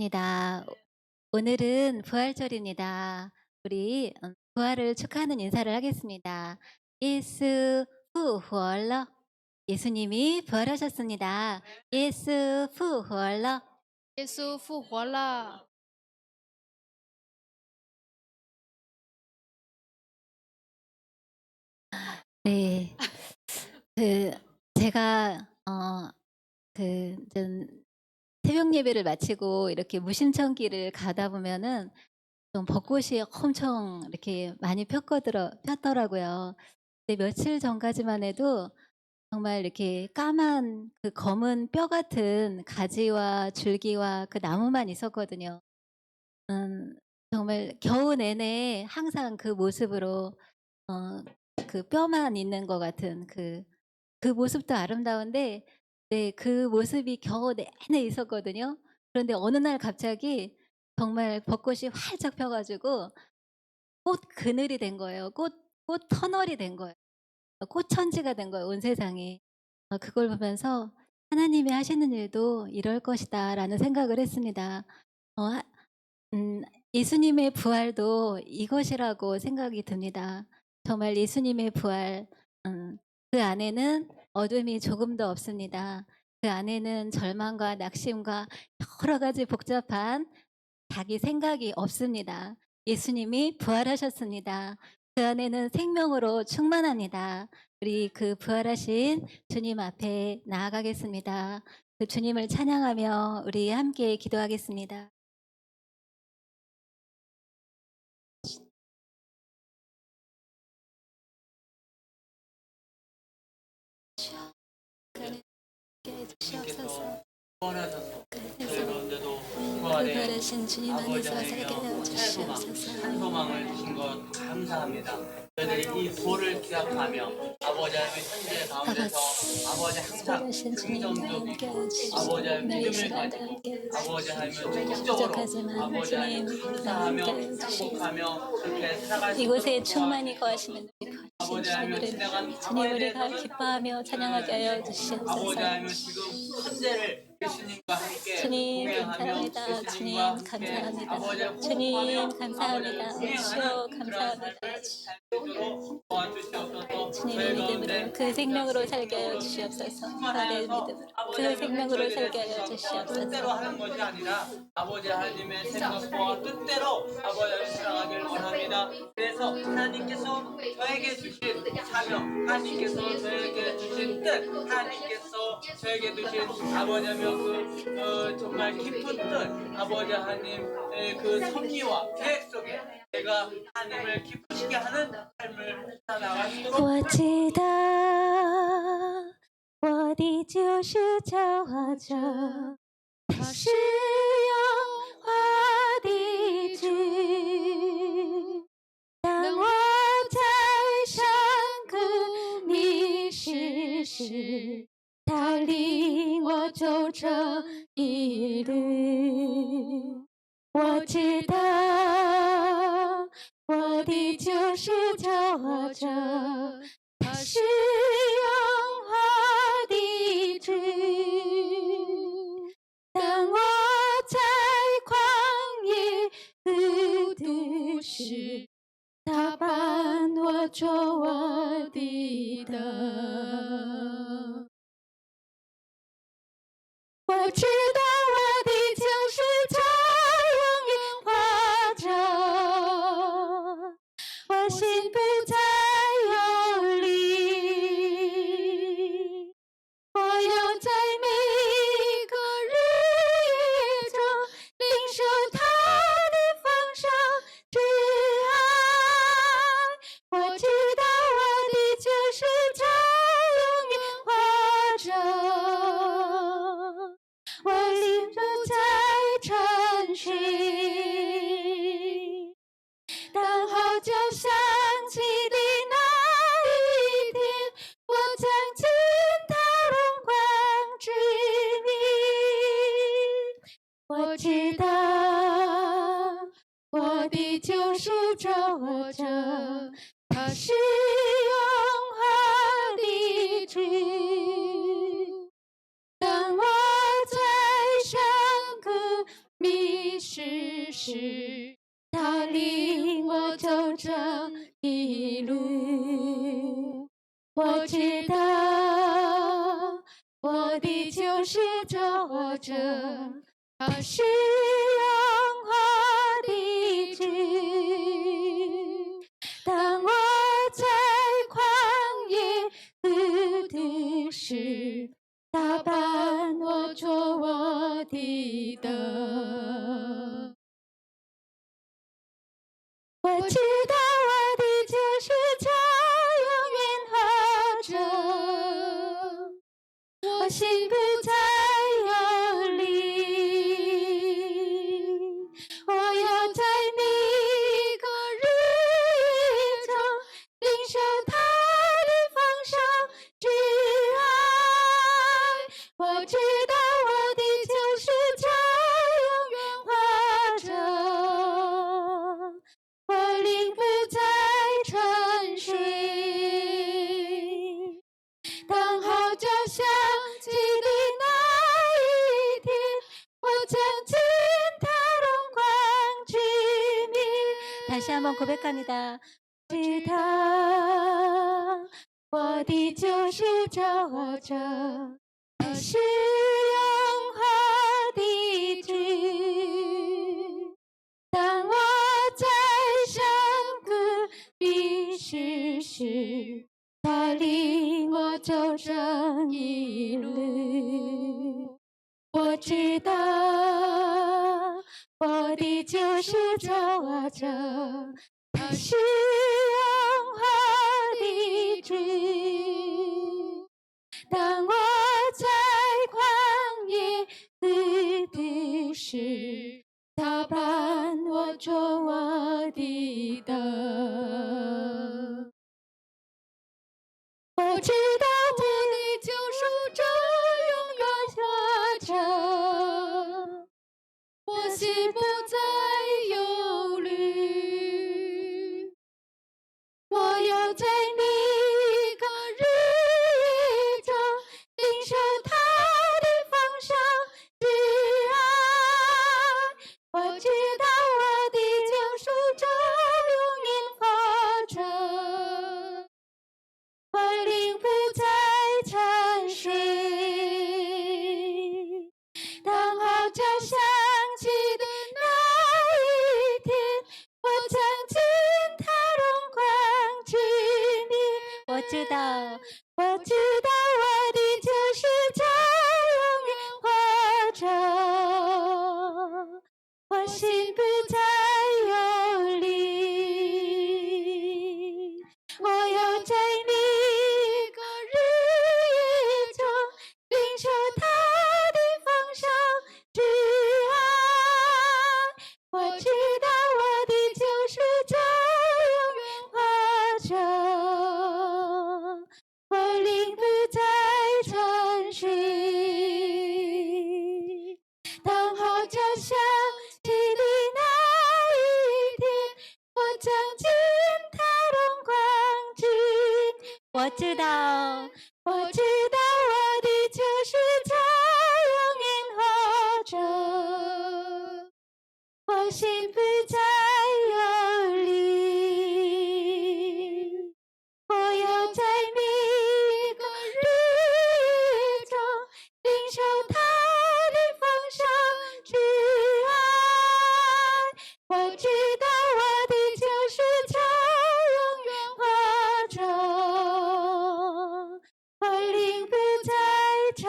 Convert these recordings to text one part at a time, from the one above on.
반갑습니다. 오늘은 부활절입니다. 우리 부활을 축하하는 인사를 하겠습니다. 예수 부활러. 예수님이 부활하셨습니다. 예수 부활러. 耶稣复活了。 네. 그 제가 좀 새벽 예배를 마치고 이렇게 무심천기를 가다 보면은 좀 벚꽃이 엄청 이렇게 많이 폈더라고요. 근데 며칠 전까지만 해도 정말 이렇게 까만 그 검은 뼈 같은 가지와 줄기와 그 나무만 있었거든요. 음 정말 겨우 내내 항상 그 모습으로 어 그 뼈만 있는 것 같은 그 모습도 아름다운데, 네, 그 모습이 겨우 내내 있었거든요. 그런데 어느 날 갑자기 정말 벚꽃이 활짝 펴 가지고 꽃 그늘이 된 거예요. 꽃 터널이 된 거예요. 꽃천지가 된 거예요, 온 세상이. 그걸 보면서 '하나님이 하시는 일도 이럴 것이다.'라는 생각을 했습니다. 어 하 예수님의 부활도 이것이라고 생각이 듭니다. 정말 예수님의 부활, 그 안에는 어둠이 조금도 없습니다. 그 안에는 절망과 낙심과 여러 가지 복잡한 자기 생각이 없습니다. 예수님이 부활하셨습니다. 그 안에는 생명으로 충만합니다. 우리 그 부활하신 주님 앞에 나아가겠습니다. 그 주님을 찬양하며 우리 함께 기도하겠습니다. 주여, 그 안에 있게 해 주시옵소서. 부활하셔서 그래서 저희 가운데도 그 부활의 부활하신 주님 안에서 살게 아버지 하여 하나님이여 새 주시옵소서. 소망을 주신 것 감사합니다. 저희들이 이 부활을 기약하며 아버지 하나님의 현재 가운데서 아버지 항상 부활하신 주님과 긍정적이고 함께 하여 주시옵소서. 아버지 하나님 오늘 이 믿음을 시간도 가지고 함께 하여 아버지 하나님 주시옵소서. 적극적으로 부족하지만 아버지 하나님 주님 감사하며 함께 해주시옵소서. 행복하며 그렇게 살아갈 수 이곳에 있도록 충만히 도와주시옵소서. 거하시는 우리 거하신 아버지 하나님 주님을 지나간 주님 과거에 우리가 대해서는 기뻐하며 찬양하게 하여 아버지 주시옵소서. 하나님 지금 현재를 예수님과 함께 주님 동행하며 감사합니다. 주님 예수님과 함께 감사합니다. 아버지를 주님 호흡하며 감사합니다. 아버지를 주여 동행하는 그러한 감사합니다. 삶을 살 수 있도록 도와주시옵소서. 주님의 저희 믿음으로 가운데 그 생명으로 살게 하여 주시옵소서. 하나의 믿음으로 그 생명으로 살게 하여 뜻대로 주시옵소서. 하는 것이 아니라 아버지 하나님의 생각과 뜻대로 아버지 하나님 살아가길 원합니다. 그래서 하나님께서 저에게 주신 사명, 하나님께서 저에게 주신 뜻, 하나님께서 저에게 주신 아버지 하나님 정말 깊은 뜻, 아버지 하나님의 그 섭리와 계획 속에 내가 하나님을 기쁘시게 하는 삶을 살아나갈 수 있도록 我知道我的救世找我着，他是荣华的主。当我在山谷迷失时，他领我走这一路。我知道我的救世找我着，他是荣华的主。当我在旷野孤独时，他伴我做我的灯。我知道我的救世在永远活着，我心不再忧虑，我要在每个日夜中领受他的丰盛之爱。我知道我的救世在永远活着，我灵不再沉睡。当号角响起的那一天，我将见他荣光之面。我知道我的救世找我着，他是荣华的主。当我在山谷迷事时，他领我走这一路。我知道我的救世主活着，他是荣华的主。当我在旷野孤独时，他伴我做我的灯。我知道我的救世主永远活着，我心不再忧虑。我要在每个日夜中领受他的丰盛之爱。我知道我的救世主永远活着，我灵不再沉睡。当号角响起的那一天，我将进他荣光之名。다시한번 고백합니다. 知道我的救世主活着，他是荣华的主。当我在山谷迷失时，他领我走这一路。我知道我的救世主活着，他是荣华的主。当我在旷野孤独时，他伴我做我的灯。我知道我的救赎主永远活着，我心不再忧虑。我要在每个日夜中领受他的丰盛之爱。我知道我的救赎主永远活着，我灵不再沉睡。当号角响起的那一天，我将进他荣光之名。我知道我的救世主永远活着，我心不再忧虑。我要在每个日夜中领受他的丰盛之爱。我知道我的救世主永远活着，我灵不再沉睡。当号角响起的那一天，我将进他荣光之名。我知道我的救世主永远活着，我心不再忧虑。我要在每个日夜中领受他的丰盛之爱。我知道我的救世主永远活着，我灵不再沉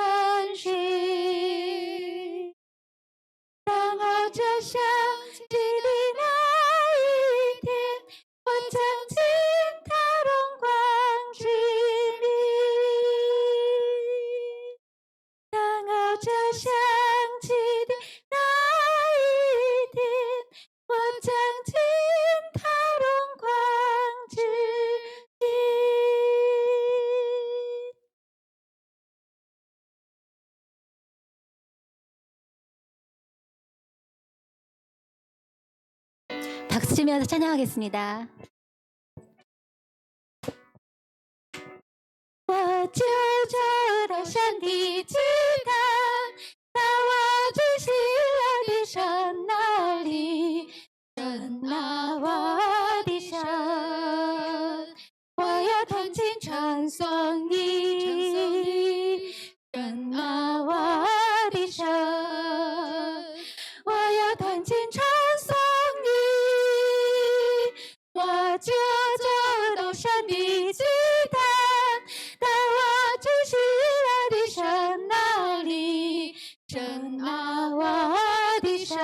睡。当号角响起的那一天，我将进他荣光之名。当号角响起的那一天，我将进他荣光之名。박수 치면서 찬양하겠습니다. 我就走到山的尽头，到我最喜乐的山那神啊，我的神，我要弹琴唱颂你。神啊，我的神，我要弹琴唱颂你。我就走到神的祭坛，带我去喜乐的神那里。神啊，我的神，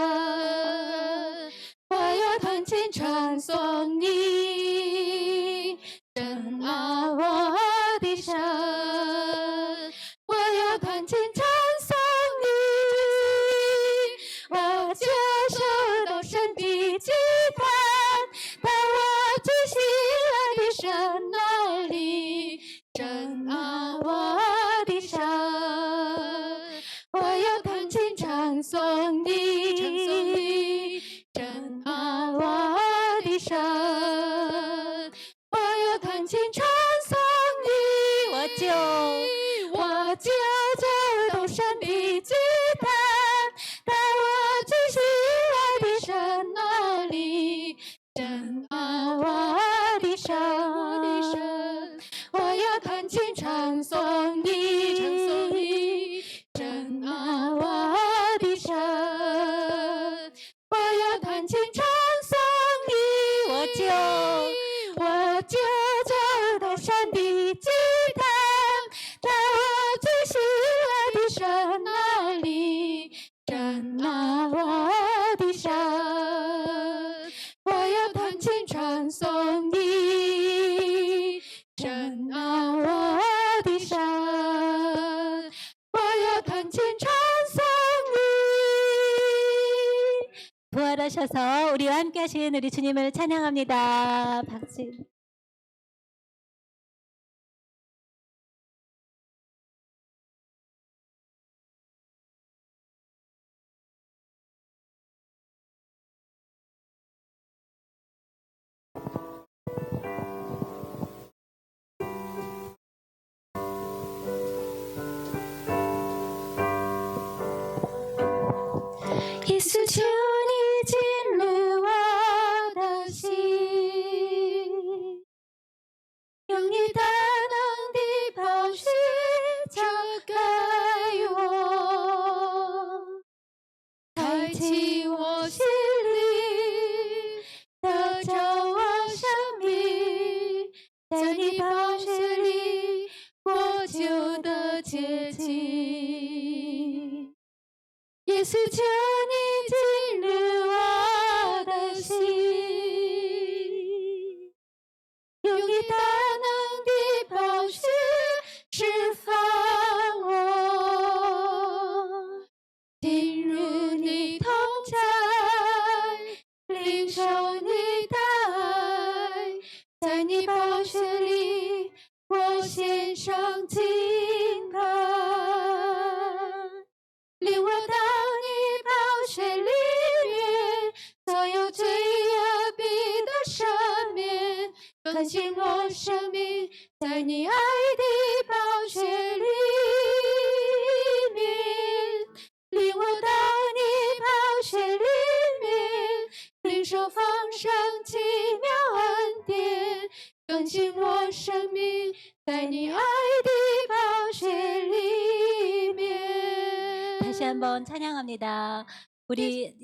我要弹琴唱颂你。神啊，我的神，我要弹琴唱颂你。我接受到神的祭坛，带我去喜乐的神那里。神啊，我的神，我要弹琴唱颂你。神啊，我的神，我要弹琴唱颂你。我就走到神的祭坛，带我去喜乐的神那里。神啊，我的神，我要弹琴唱颂你。神啊，我的神，我要弹琴唱颂你。我就走到神的祭坛，带我去喜乐的神那里。神啊，我的神，我要弹琴唱颂你。神啊，我的神，我要弹琴唱颂你。 부활하셔서 우리와 함께 하신 우리 주님을 찬양합니다. 박수. 예수求你进入我的心，用你大能的宝血浇盖我，开启我心灵，得着我生命，在你宝血里我就得洁净。耶稣求你进入我的心，用你大能的宝血释放我，进入你同在，领受你的爱，在你宝血里我献上敬拜，领我到你宝血里面，所有罪恶必得赦免，更新我生命，在你爱的宝血里面，领我到你宝血里面，领受丰盛奇妙恩典，更新我生命，在你爱的宝血里面。 다시 한번 찬양합니다. 우리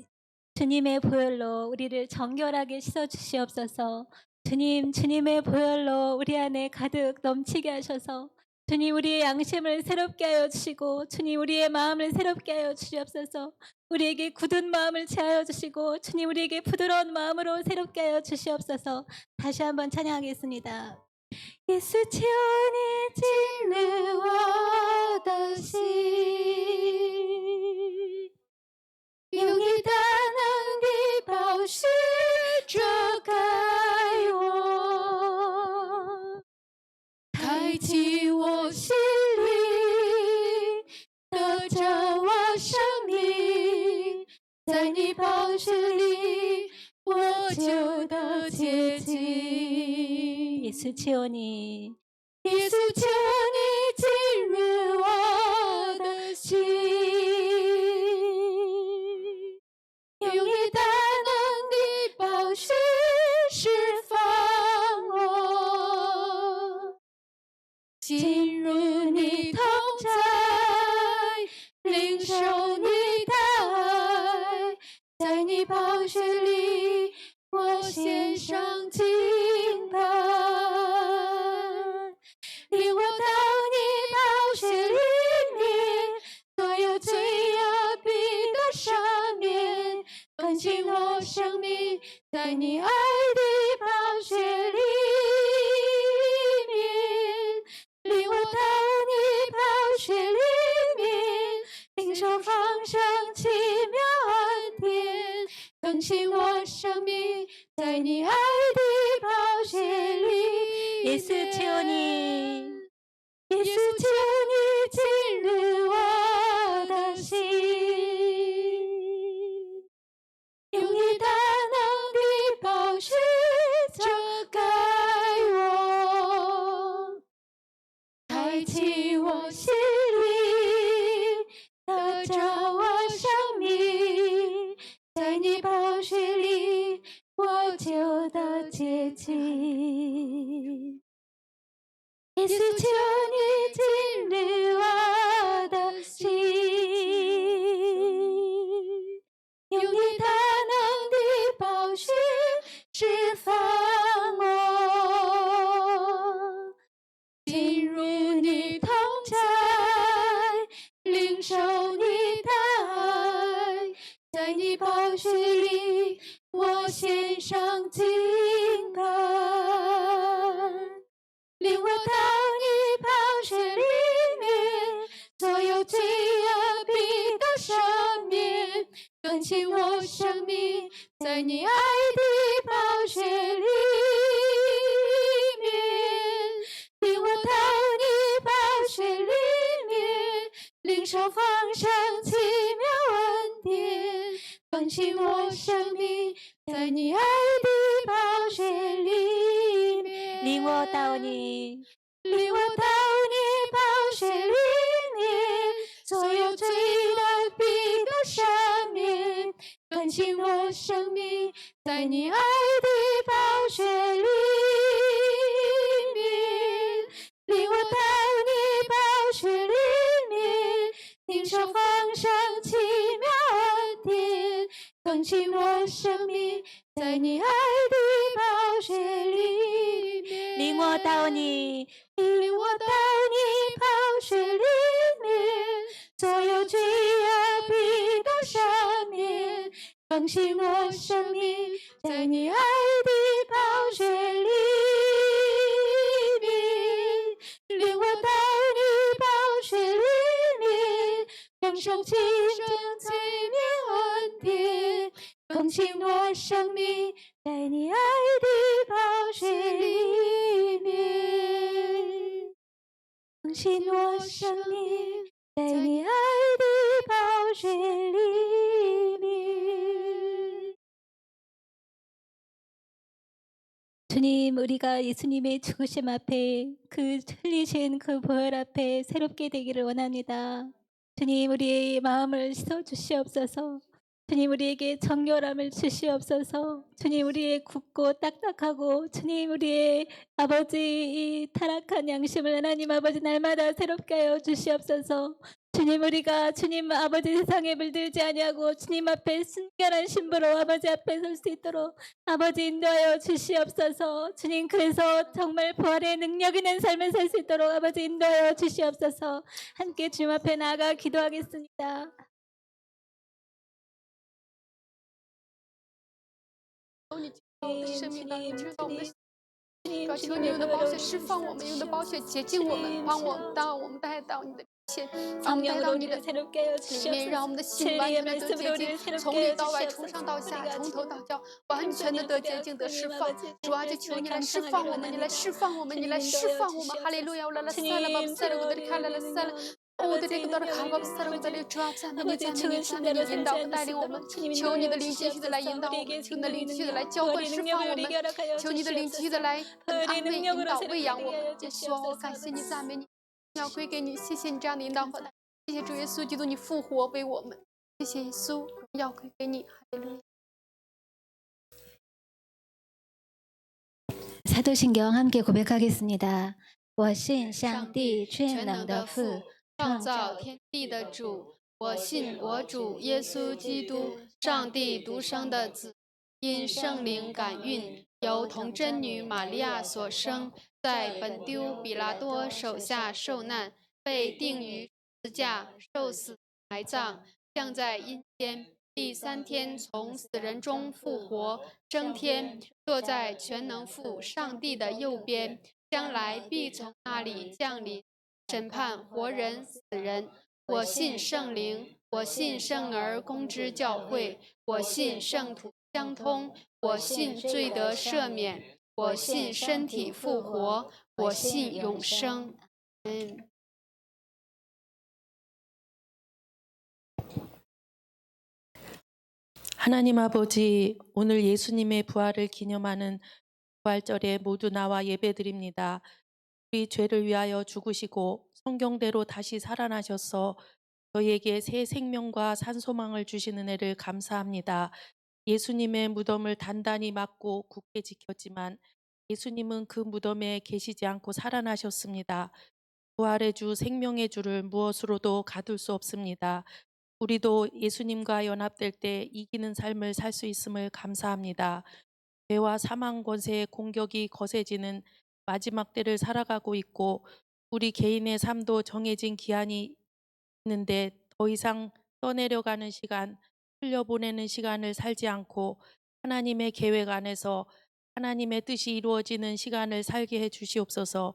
주님의 보혈로 우리를 정결하게 씻어 주시옵소서. 주님, 주님의 보혈로 우리 안에 가득 넘치게 하셔서 주님 우리의 양심을 새롭게 하여 주시고 주님 우리의 마음을 새롭게 하여 주시옵소서. 우리에게 굳은 마음을 채하여 주시고 주님 우리에게 부드러운 마음으로 새롭게 하여 주시옵소서. 다시 한번 찬양하겠습니다. 예수求你进入我的心，用你大能的宝血遮盖我，开启我心灵，得着我生命，在你宝血里我就得洁净。 예수求你 耶稣求你进入我的心，用你大能的宝在你宝血里，我献上敬拜。领我到你宝血里面，所有罪恶必得赦免，更新我生命，在你爱的宝血里面。领我到你宝血里面，领受丰盛奇妙恩典，更新我生命，在你爱的宝血里。耶稣求你，耶稣求你进入我的心，用你大能的宝血遮盖我，开启我心灵，得着我生命，在你宝血里，我就得洁净。耶稣求你进入我的心，用你大能的宝血释放我，进入你同在，领受你的爱，在你宝血里，我献上敬拜。领我到你宝血里面，所有罪恶必得赦免，更新我生命，在你爱的宝血里面。领我到你宝血里面，领受丰盛奇妙恩典，更新我生命，在你爱的宝血里面。领我到你，领我到你宝血里面，所有罪的必得赦免，更新我生命，在你爱的宝血里面。领我到你宝血里面，领受丰盛奇妙恩典，更新我生命，在你爱的宝血里面。领我到你，领我到你宝血里面，所有罪恶必得赦免，更新我生命，在你爱的宝血里面。领我到你宝血里面，更生奇妙恩典，更新我生命，在你爱的宝血里面。更新我生命，在你爱的宝血里面。 주님, 우리가 예수님의 죽으심 앞에 그 흘리신 그 보혈 앞에 새롭게 되기를 원합니다. 주님, 우리의 마음을 씻어 주시옵소서. 주님, 우리에게 정결함을 주시옵소서. 주님, 우리의 굳고 딱딱하고, 주님, 우리의 아버지 이 타락한 양심을 하나님 아버지 날마다 새롭게 하여 주시옵소서. 주님, 우리가 주님 아버지 세상에 물들지 아니하고 주님 앞에 순결한 신부로 아버지 앞에 설 수 있도록 아버지 인도하여 주시옵소서. 주님, 그래서 정말 부활의 능력 있는 삶을 살 수 있도록 아버지 인도하여 주시옵소서. 함께 주님 앞에 나아가 기도하겠습니다. 你进到我们的生命当中，进入到我们的 주님, 主求你用的宝血释放我们，用的宝血洁净我们，帮我们当我们带到你的面前，把我们带到你的 새롭게 하여 里面，让我们的心完全的得洁净，从里到外，从上到下，从头到脚，完全的得洁净、得释放。主啊，就求你来释放我们，你来释放我们，你来释放我们。哈利路亚！我来了，撒了吧，撒了我的看来了，撒了。 我的这个到了卡巴斯拉，我的主啊，赞美你，赞美你，赞美你，引导和带领我们。求你的灵继续的来引导我们，求你的灵继续的来浇灌释放我们，求你的灵继续的来安慰、引导、喂养我们。耶稣啊，我感谢你，赞美你，要归给你，谢谢你这样的引导和带领。谢谢主耶稣基督，你复活为我们。谢谢耶稣，荣耀归给你，哈利路亚。 사도신경 함께 고백하겠습니다. 我信上帝全能的父， 创造天地的主，我信我主耶稣基督上帝独生的子，因圣灵感孕，由童贞女玛利亚所生，在本丢比拉多手下受难，被钉于十字架，受死，埋葬，降在阴间。第3天从死人中复活，升天，坐在全能父上帝的右边，将来必从那里降临，审判活人死人。我信圣灵，我信圣而公之教会，我信圣徒相通，我信罪得赦免，我信身体复活，我信永生。嗯。 하나님 아버지, 오늘 예수님의 부활을 기념하는 부활절에 모두 나와 예배드립니다. 우리 죄를 위하여 죽으시고 성경대로 다시 살아나셔서 저희에게 새 생명과 산소망을 주신 은혜를 감사합니다. 예수님의 무덤을 단단히 막고 굳게 지켰지만 예수님은 그 무덤에 계시지 않고 살아나셨습니다. 부활의 주, 생명의 주를 무엇으로도 가둘 수 없습니다. 우리도 예수님과 연합될 때 이기는 삶을 살 수 있음을 감사합니다. 죄와 사망 권세의 공격이 거세지는 마지막 때를 살아가고 있고 우리 개인의 삶도 정해진 기한이 있는데 더 이상 떠내려가는 시간, 흘려보내는 시간을 살지 않고 하나님의 계획 안에서 하나님의 뜻이 이루어지는 시간을 살게 해 주시옵소서.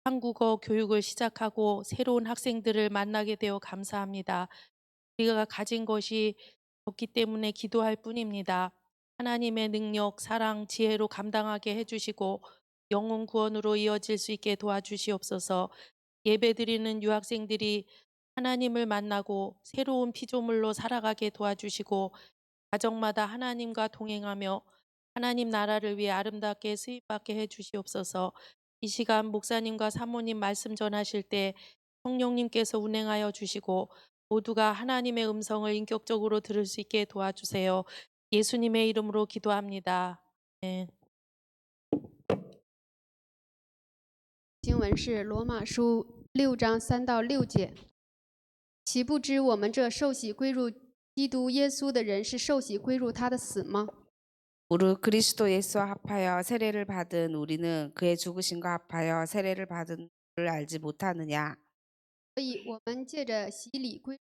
한국어 교육을 시작하고 새로운 학생들을 만나게 되어 감사합니다. 우리가 가진 것이 없기 때문에 기도할 뿐입니다. 하나님의 능력, 사랑, 지혜로 감당하게 해주시고 영혼 구원으로 이어질 수 있게 도와주시옵소서. 예배드리는 유학생들이 하나님을 만나고 새로운 피조물로 살아가게 도와주시고 가정마다 하나님과 동행하며 하나님 나라를 위해 아름답게 쓰임받게 해주시옵소서. 이 시간 목사님과 사모님 말씀 전하실 때 성령님께서 운행하여 주시고 모두가 하나님의 음성을 인격적으로 들을 수 있게 도와주세요. 예수님의 이름으로 기도합니다. 네. 经文是罗马书6章3到6节。岂不知我们这受洗归入基督耶稣的人是受洗归入他的死吗？ 무릇 그리스도 예수와 합하여 세례를 받은 우리는 그의 죽으심과 합하여 세례를 받은 줄 알지 못하느냐? 所以我们借着洗礼归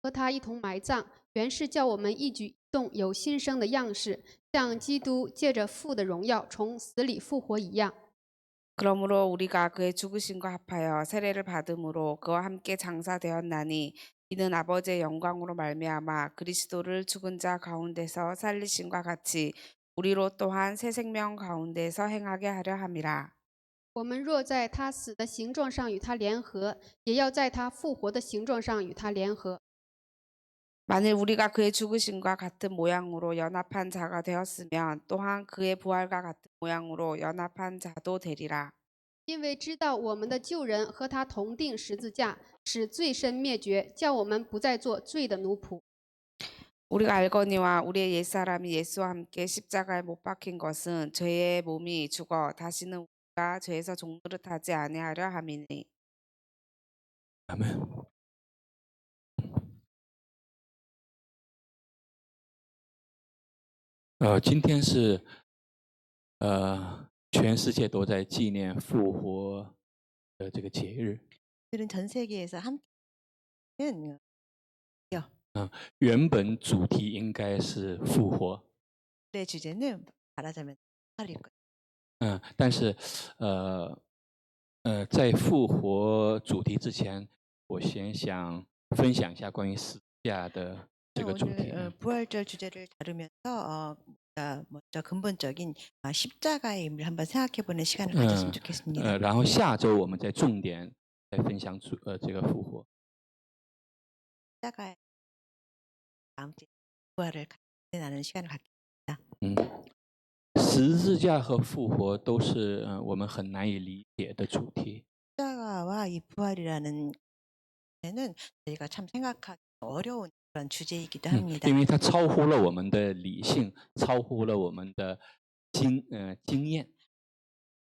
和他一同埋葬，原是叫我们一举一动有新生的样式，像基督借着父的荣耀从死里复活一样。 그러므로 우리가 그의 죽으심과 합하여 세례를 받음으로 그와 함께 장사되었나니 이는 아버지의 영광으로 말미암아 그리스도를 죽은 자 가운데서 살리심과 같이 우리로 또한 새 생명 가운데서 행하게 하려 함이라. 我们若在他死的形状上与他联合，也要在他复活的形状上与他联合。 만일 우리가 그의 죽으심과 같은 모양으로 연합한 자가 되었으면 또한 그의 부활과 같은 모양으로 연합한 자도 되리라. 因为知道我们的旧人和他同定十字架，使罪身灭绝，叫我们不再做罪的奴仆。 우리가 알거니와 우리의 옛사람이 예수와 함께 십자가에 못 박힌 것은 죄의 몸이 죽어 다시는 우리가 죄에서 종노릇하지 아니하려 함이니. 아멘. 今天是全世界都在纪念复活的这个节日。 오늘은 전 세계에서 함께는 原本主题应该是复活， 의 주제는 말하자면 살일 거예요. 但是在复活主题之前，我先想分享一下关于十字架的这个主题。 오늘 부활절 주제를 다루면서 먼저 근본적인 십자가의 의미를 한번 생각해보는 시간을 가졌으면 좋겠습니다. 然后下周我们再重点再分享这个复活。 십자가의 다음 주에 부활을 나누는 시간을 갖겠습니다. 十字架和复活都是我们很难以理解的主题。 십자가와 이 부활이라는 주제는 저희가 참 생각하기 어려운 그런 주제이기도 합니다. 因为它超乎了我们的理性，超乎了我们的经验。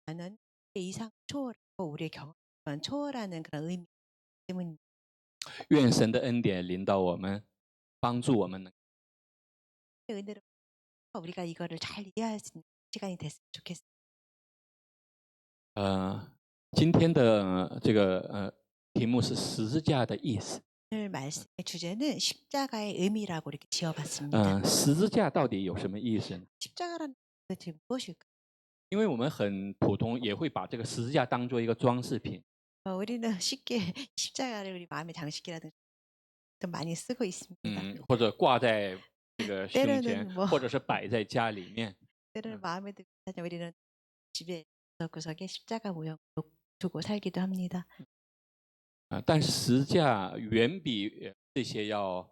나는 이상 초월하고 우리의 경험을 초월하는 그런 의미 때문입니다. 愿神的恩典临到我们，帮助我们 은혜로 우리가 이거를 잘 이해할 수 있는 시간이 됐으면 좋겠습니다. 今天的这个题目是十字架的意思。 오늘 말씀의 주제는 십자가의 의미라고 이렇게 지어봤습니다. 十字架到底有什么意思呢？ 십자가라는 것은 도대체 무엇일까? 因为我们很普通，也会把这个十字架当做一个装饰品。 우리는 쉽게 십자가를 우리 마음의 장식이라든가 좀 많이 쓰고 있습니다. 或者挂在这个胸前 때로는 ， 뭐 或者是摆在家里面。 때로는 마음에 들고 하지만 우리는 집에 구석구석에 십자가 모형 두고 살기도 합니다. 但是十字架远比这些要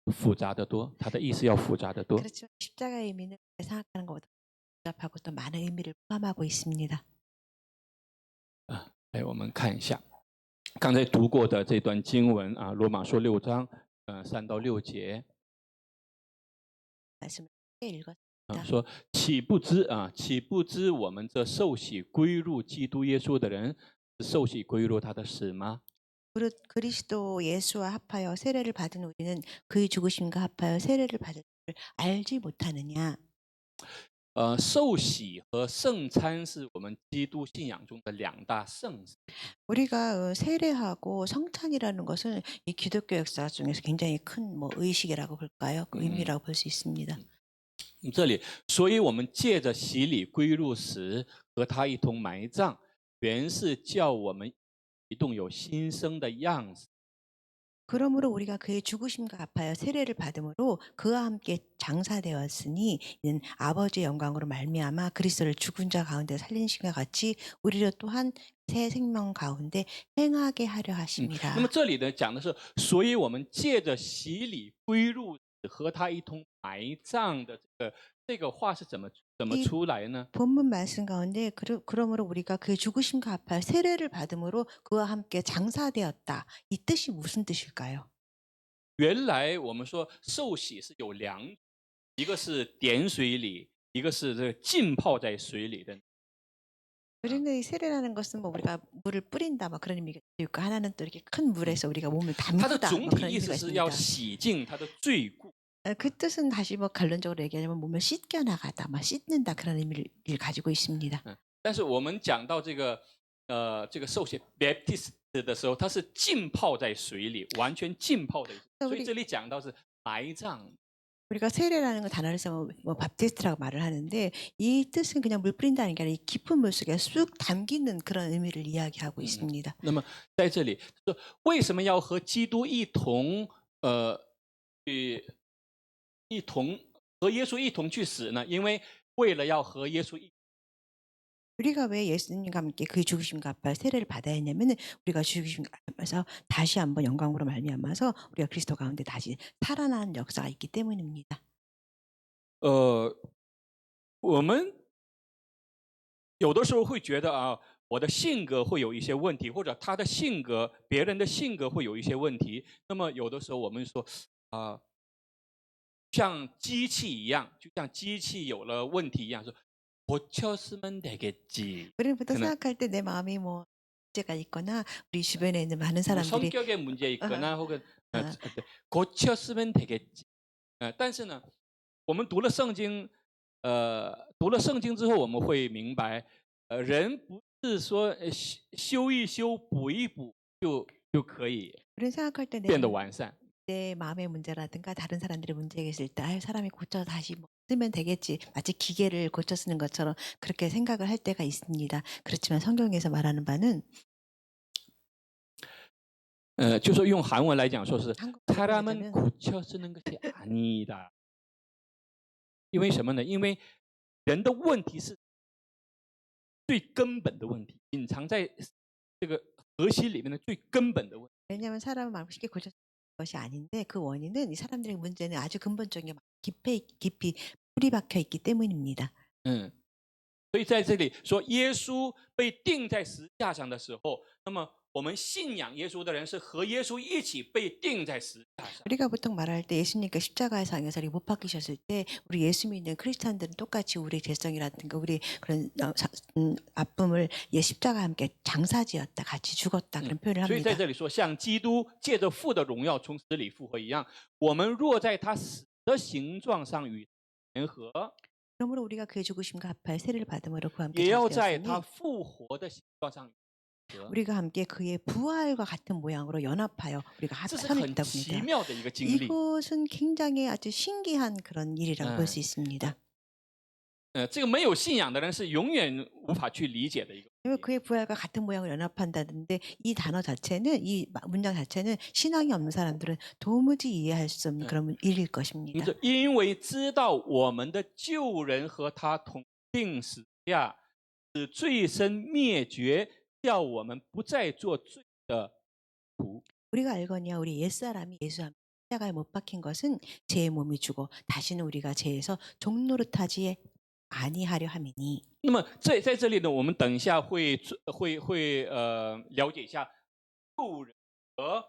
复杂得多，它的意思要复杂得多。 그렇지만 십자가의 의미는 우리가 생각하는 것보다 복잡하고 또 많은 의미를 포함하고 있습니다. 来，我们看一下刚才读过的这段经文啊，《罗马书》6章3到6节。 말씀을 읽었습니다. 说岂不知我们这受洗归入基督耶稣的人，是受洗归入他的死吗？ 무릇 그리스도 예수와 합하여 세례를 받은 우리는 그의 죽으심과 합하여 세례를 받을 줄 알지 못하느냐. 受洗和圣餐是我们基督信仰中的两大圣事。 우리가 세례하고 성찬이라는 것은 이 기독교 역사 중에서 굉장히 큰 뭐 의식이라고 볼까요? 그 의미라고 볼 수 있습니다. 这里，所以我们借着洗礼归入死，和他一同埋葬，原是叫我们一同有新生的样式。 그러므로 우리가 그의 죽으심과 합하여 세례를 받음으로 그와 함께 장사되었으니 이는 아버지의 영광으로 말미암아 그리스도를 죽은 자 가운데 살리신과 같이 우리를 또한 새 생명 가운데 행하게 하려 하심이라. 那么这里呢，讲的是，所以我们借着洗礼归入死，和他一同埋葬的这个话是怎么出来呢？ 본문 말씀 가운데 그러므로 우리가 그의 죽으심과 합하여 세례를 받음으로 그와 함께 장사되었다. 이 뜻이 무슨 뜻일까요? 原来我们说受洗是有两种，一个是点水礼，一个是这个浸泡在水里的。 우리는 이 세례라는 것은 뭐 우리가 물을 뿌린다 뭐 그런 의미가 있고 하나는 또 이렇게 큰 물에서 우리가 몸을 它的 담그다 总 뭐 体 그런 意 의미가 思是要 있습니다. 洗净他的罪过。 그 뜻은 다시 뭐 결론적으로 얘기하자면 몸을 씻겨 나가다, 막 씻는다 그런 의미를 가지고 있습니다. 但是我们讲到这个受洗 baptist 的时候，它是浸泡在水里，完全浸泡在水里，所以这里讲到是埋葬。 우리가 세례라는 거 단어를 써서 뭐 밥테스트라고 말을 하는데 이 뜻은 그냥 물 뿌린다는 게 아니라 이 깊은 물 속에 쑥 담기는 그런 의미를 이야기하고 있습니다. 那么在这里说，为什么要和基督一同和耶稣一同去死呢？因为为了要和耶稣우리가 왜 예수님과 함께 그의 죽으심과 합하여 세례를 받아야 했냐면은 우리가 죽으심과 합해서 다시 한번 영광으로 말미암아서 우리가 그리스도 가운데 다시 살아나는 역사가 있기 때문입니다. 我们有的时候会觉得啊，我的性格会有一些问题，或者他的性格、别人的性格会有一些问题。那么有的时候我们说像机器一样，就像机器有了问题一样，说고쳤으면 되겠지. 우리는 보통 생각할 때 내 마음이 뭐 문제가 있거나 우리 주변에 있는 많은 사람들이 성격에 문제 있거나 혹은 고쳤으면 되겠지. 但是呢，我们读了圣经之后，我们会明白，人不是说修一修、补一补就可以 우리는 생각할 때 变得完善。 내 마음의 문제라든가 다른 사람들의 문제가 있을 때 아유, 사람이 고쳐 다시 뭐 쓰면 되겠지. 마치 기계를 고쳐 쓰는 것처럼 그렇게 생각을 할 때가 있습니다. 그렇지만 성경에서 말하는 바는 就说用韩文来讲，说是 한국어로 사람은 말하자면 고쳐 쓰는 것이 아니다。因为什么呢？因为人的问题是最根本的问题，隐藏在这个核心里面的最根本的问题。 왜냐하면 사람은 막 쉽게 고쳐 쓰는 것이 아닌데 그 원인은 이 사람들의 문제는 아주 근본적인 깊이 뿌리 박혀 있기 때문입니다. 所以在这里说耶稣被钉在十字架上的时候，那么我们信仰耶稣的人是和耶稣一起被钉在十字架上。 우리가 보통 말할 때 예수님께 십자가에 상해서 못 박히셨을 때 우리 예수 믿는 크리스찬들은 똑같이 우리 죄성이라든가 우리 그런 아픔을 십자가와 함께 장사지었다, 같이 죽었다 그런 표현을 所以在 합니다. 这里说，像基督借着父的荣耀从死里复活一样，我们若在他死的形状上与联合， 그러므로 우리가 그의 죽으심과 합하여 세례를 받음으로 그와 함께 也要在 장사되었으니 他复活的形状上与联合。 우리가 함께 그의 부활과 같은 모양으로 연합하여 우리가 这是 합선을 很 했다고 奇 합니다. 妙的一个经历。 이것은 굉장히 아주 신기한 그런 일이라고 볼 수 있습니다. 这个没有信仰的人是永远无法去理解的一个。 왜냐하면 그의 부활과 같은 모양을 연합한다는데 이 단어 자체는 이 문장 자체는 신앙이 없는 사람들은 도무지 이해할 수 없는 그런 일일 것입니다. 就是因为知道我们的旧人和他同定死架，使罪身灭绝，叫我们不再做罪的仆。 우리가 알거니와 우리 옛사람이 예수 함께 십자가에 못 박힌 것은 죄의 몸이 주고 다시는 우리가 죄에서 종노릇하지 아니하려 함이니. 那么在这里呢，我们等一下会了解一下旧人和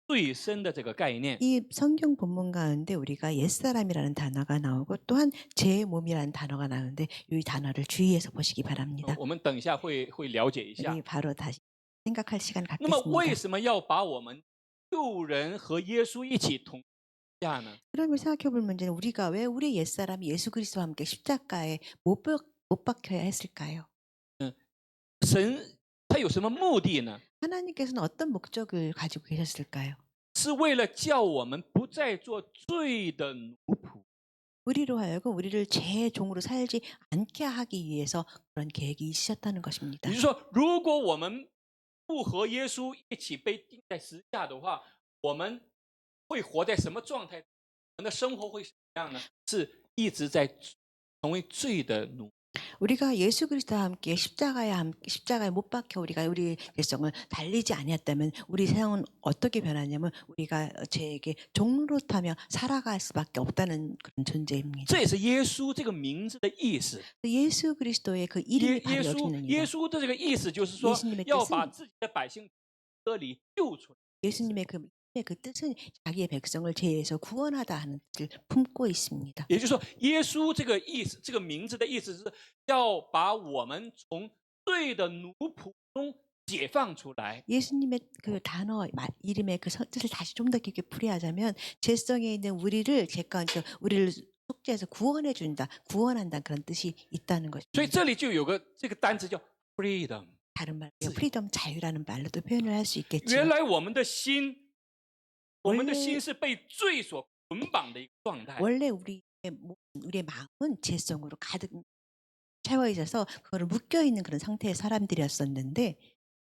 罪身的这个概念。 이 성경 본문 가운데 우리가 옛사람이라는 단어가 나오고 또한 죄의 몸이라는 단어가 나오는데 이 단어를 주의해서 보시기 바랍니다. 我们等一下会了解一下。 우리 바로 다시 생각할 시간 那么为 갖겠습니다. 什么要把我们旧人和耶稣一起同下呢？ 그러면 생각해 볼 문제는 우리가 왜 우리 옛사람이 예수 그리스도와 함께 십자가에 못 박혀야 했을까요? 神他有什么目的呢？ 하나님께서는 어떤 목적을 가지고 계셨을까요? 是为了叫我们不再做罪的奴仆。 우리로 하여금 우리를 죄의 종으로 살지 않게 하기 위해서 그런 계획이 있으셨다는 것입니다. 也就是说，如果我们不和耶稣一起被钉在十字架的话，我们会活在什么状态？我们的生活会什么样呢？是一直在成为罪的奴。 우리가 예수 그리스도와 함께 십자가에 못 박혀 우리가 우리 죄성을 달리지 아니었다면 우리 세상은 어떻게 변하냐면 우리가 죄에게 종노릇하며 살아갈 수밖에 없다는 그런 존재입니다. 这也是耶稣这个名字的意思。 예수 그리스도의 그 이름이 바로 여기 있는 耶 이유. 稣的这个意思就是说 예수님의 ，要 뜻은 把自己的百姓这里救出来。 예수님의 그 뜻은 자기의 백성을 죄에서 구원하다 하는 뜻을 품고 있습니다. 也就是说，耶稣这个意思，这个名字的意思是要把我们从罪的奴仆中解放出来。 예수님의 그 단어 이름의 그 뜻을 다시 좀 더 깊게 풀이하자면 죄성에 있는 우리를 우리를 속죄해서 구원해 준다, 구원한다 그런 뜻이 있다는 所以 것입니다. 这里就有个这个单词叫 freedom。 다른 말로 프리덤 자유라는 말로도 표현을 할 수 있겠죠. 原来我们的心，我们的 원래 心是被罪所捆绑的一个状态。 원래 우리의 마음은 죄성으로 가득 채워 있어서 그거를 묶여 있는 그런 상태의 사람들이었었는데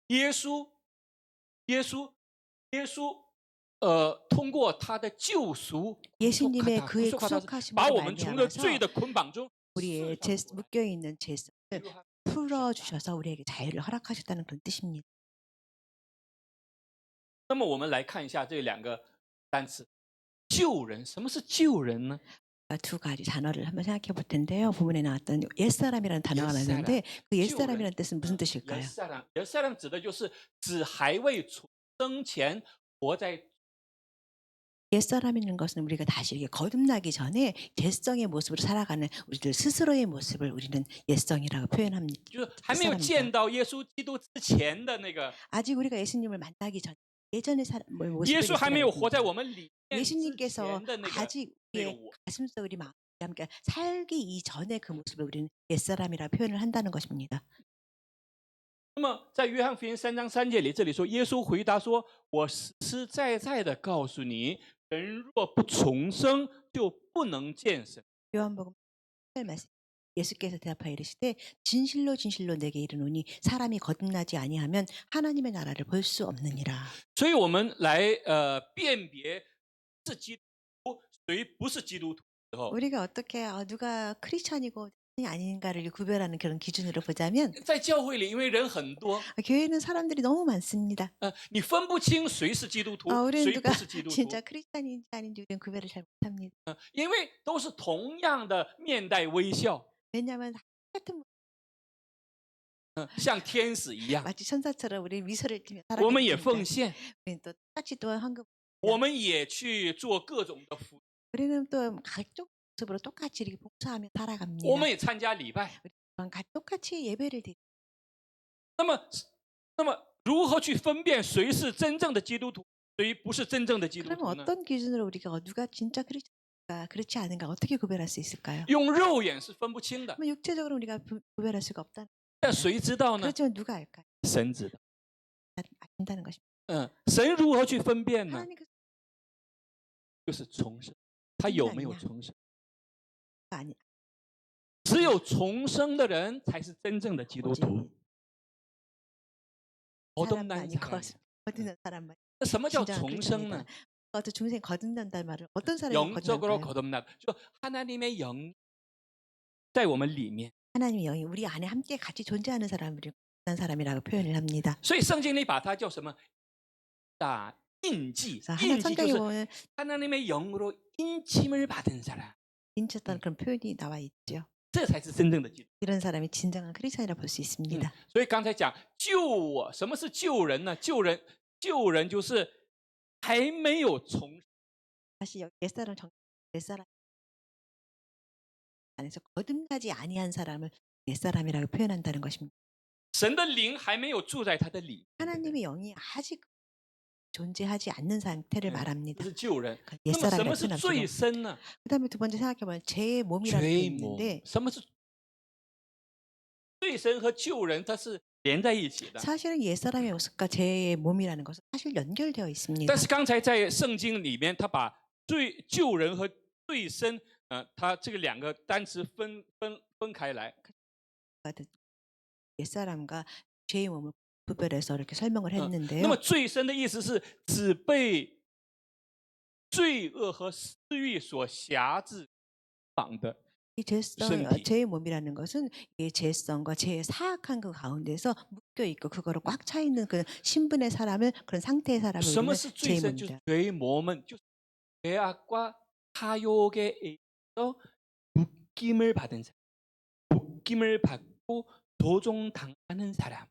耶稣，通过他的救赎， 예수님의 그의 把 구속하심으로 我们从这罪 말미암아서 的捆绑中 우리의 묶여 있는 죄성을 풀어 주셔서 우리에게 자유를 허락하셨다는 그런 뜻입니다. 那么我们来看一下这两个单词，救人。什么是救人呢？ 두 가지 단어를 한번 생각해 볼 텐데요. 부문에 나왔던 옛사람이라는 단어가 옛사람. 나왔는데 그 옛사람이라는 뜻은 무슨 뜻일까요? 옛사람指的就是指还未出生前活在 옛사람이라는 것은 우리가 다시 이렇게 거듭나기 전에 죄성의 모습으로 살아가는 우리들 스스로의 모습을 우리는 옛성이라고 표현합니다. 就是还没有见到耶稣基督之前的那个， 아직 우리가 예수님을 만나기 전 예전의 모습을 耶稣还没有活在 살아가는 我们里面之 예수님께서 前的那个 아직 那个 우리의 我。 가슴속 우리 마음 그러니까 살기 이전의 그 모습을 우리는 옛사람이라고 표현을 한다는 것입니다. 那么在约翰福音3章3节里，这里说，耶稣回答说：“我实实在在的告诉你，人若不重生，就不能见神。” 요한복음 8절 말씀 예수께서 대답하여 이르시되 진실로 진실로 내게 이르노니 사람이 거듭나지 아니하면 하나님의 나라를 볼 수 없느니라. 所以我们来辨别是基督徒谁不是基督徒的时候， 우리가 어떻게 누가 크리스천이고 아닌가를 구별하는 그런 기준으로 보자면 在教会里，因为人很多， 교회는 사람들이 너무 많습니다. 你分不清谁是基督徒， 우리는 谁 누가 不是基督徒， 진짜 크리스천인지 아닌지 우리는 구별을 잘 못합니다. 因为都是同样的面带微笑， 왜냐하면 같은 像天使一样。 마치 천사처럼 우리 미소를 띠며 我们也 살아가니까 奉献， 우리는 또 똑같이 또 황금 我们也去做各种的服， 우리는 또 각종 모습으로 똑같이 이렇게 봉사하며 살아갑니다. 我们也参加礼拜。 똑같이 예배를 드리. 那么如何去分辨谁是真正的基督徒，谁不是真正的基督 그러면 徒呢？ 어떤 기준으로 우리가 누가 진짜 크리스천 그렇지 않은가 어떻게 구별할 수 있을까요? 用肉眼是分不清的， 그러면 육체적으로 우리가 구별할 수가 없다는 但谁知道呢？ 그렇지만 누가 알까요? 神知道。 안다는 것입니다. 神如何去分辨呢？ 하나님 그 就是重生，他有没有아니냐 重生？ 아니 只有重生的人才是真正的基督徒。 오직 거듭난 사람만이 사람이야. 거듭난 사람만 那什么叫 진정한 重生呢？ 그리스도입니다. 어떤 중생 거듭난다는 말을 어떤 사람이 영적으로 거듭날까요? 거듭나，就하나님의 영在我们里面。 하나님의 영이 우리 안에 함께 같이 존재하는 사람을 거듭난 사람이라고 표현을 합니다. 所以圣经里把它叫什么？印记， 그래서 하나 印记就 성경에 是 보면 하나님의 영으로 인침을 받은 사람， 인쳤다는 그런 표현이 나와 있죠. 这才是真正的基督。 이런 사람이 진정한 크리스찬이라 볼 수 있습니다. 所以刚才讲救我，什么是救人呢？救人就是还没有重， 다시 여기 옛사람 안에서 거듭나지 아니한 사람을 옛사람이라고 표현한다는 것입니다. 神的灵还没有住在他的里面， 하나님의 영이 아직 존재하지 않는 상태를 这 말합니다. 是救人。 그 那么什 옛사람이라고 么是 표현하죠. 罪身呢？ 그다음에 두 번째 생각해보면 죄의 몸이라는 게 罪魔 있는데 ，什么是罪身和救人？它是连在一起的。 사실은 옛사람의 모습과 죄의 몸이라는 것은 사실 연결되어 있습니다. 但是刚才在圣经里面，他把救人和罪身，他这个两个单词分开来。 옛사람과 죄의 몸을 구별해서 이렇게 설명을 那 했는데요. 么罪身的意思是只被罪恶和私欲所辖制绑的。 이 죄성,身体。 죄의 몸이라는 것은 이 죄성과 죄의 사악한 그 가운데서 묶여 있고 그거로 꽉 차 있는 그 신분의 사람을 그런 상태의 사람을 什么 우리는 是罪 죄의 身？就是 몸이다. 죄의 몸은就是죄악과 타욕에 의해서 묶임을 받은 사람, 묶임을 받고 도종당하는 사람.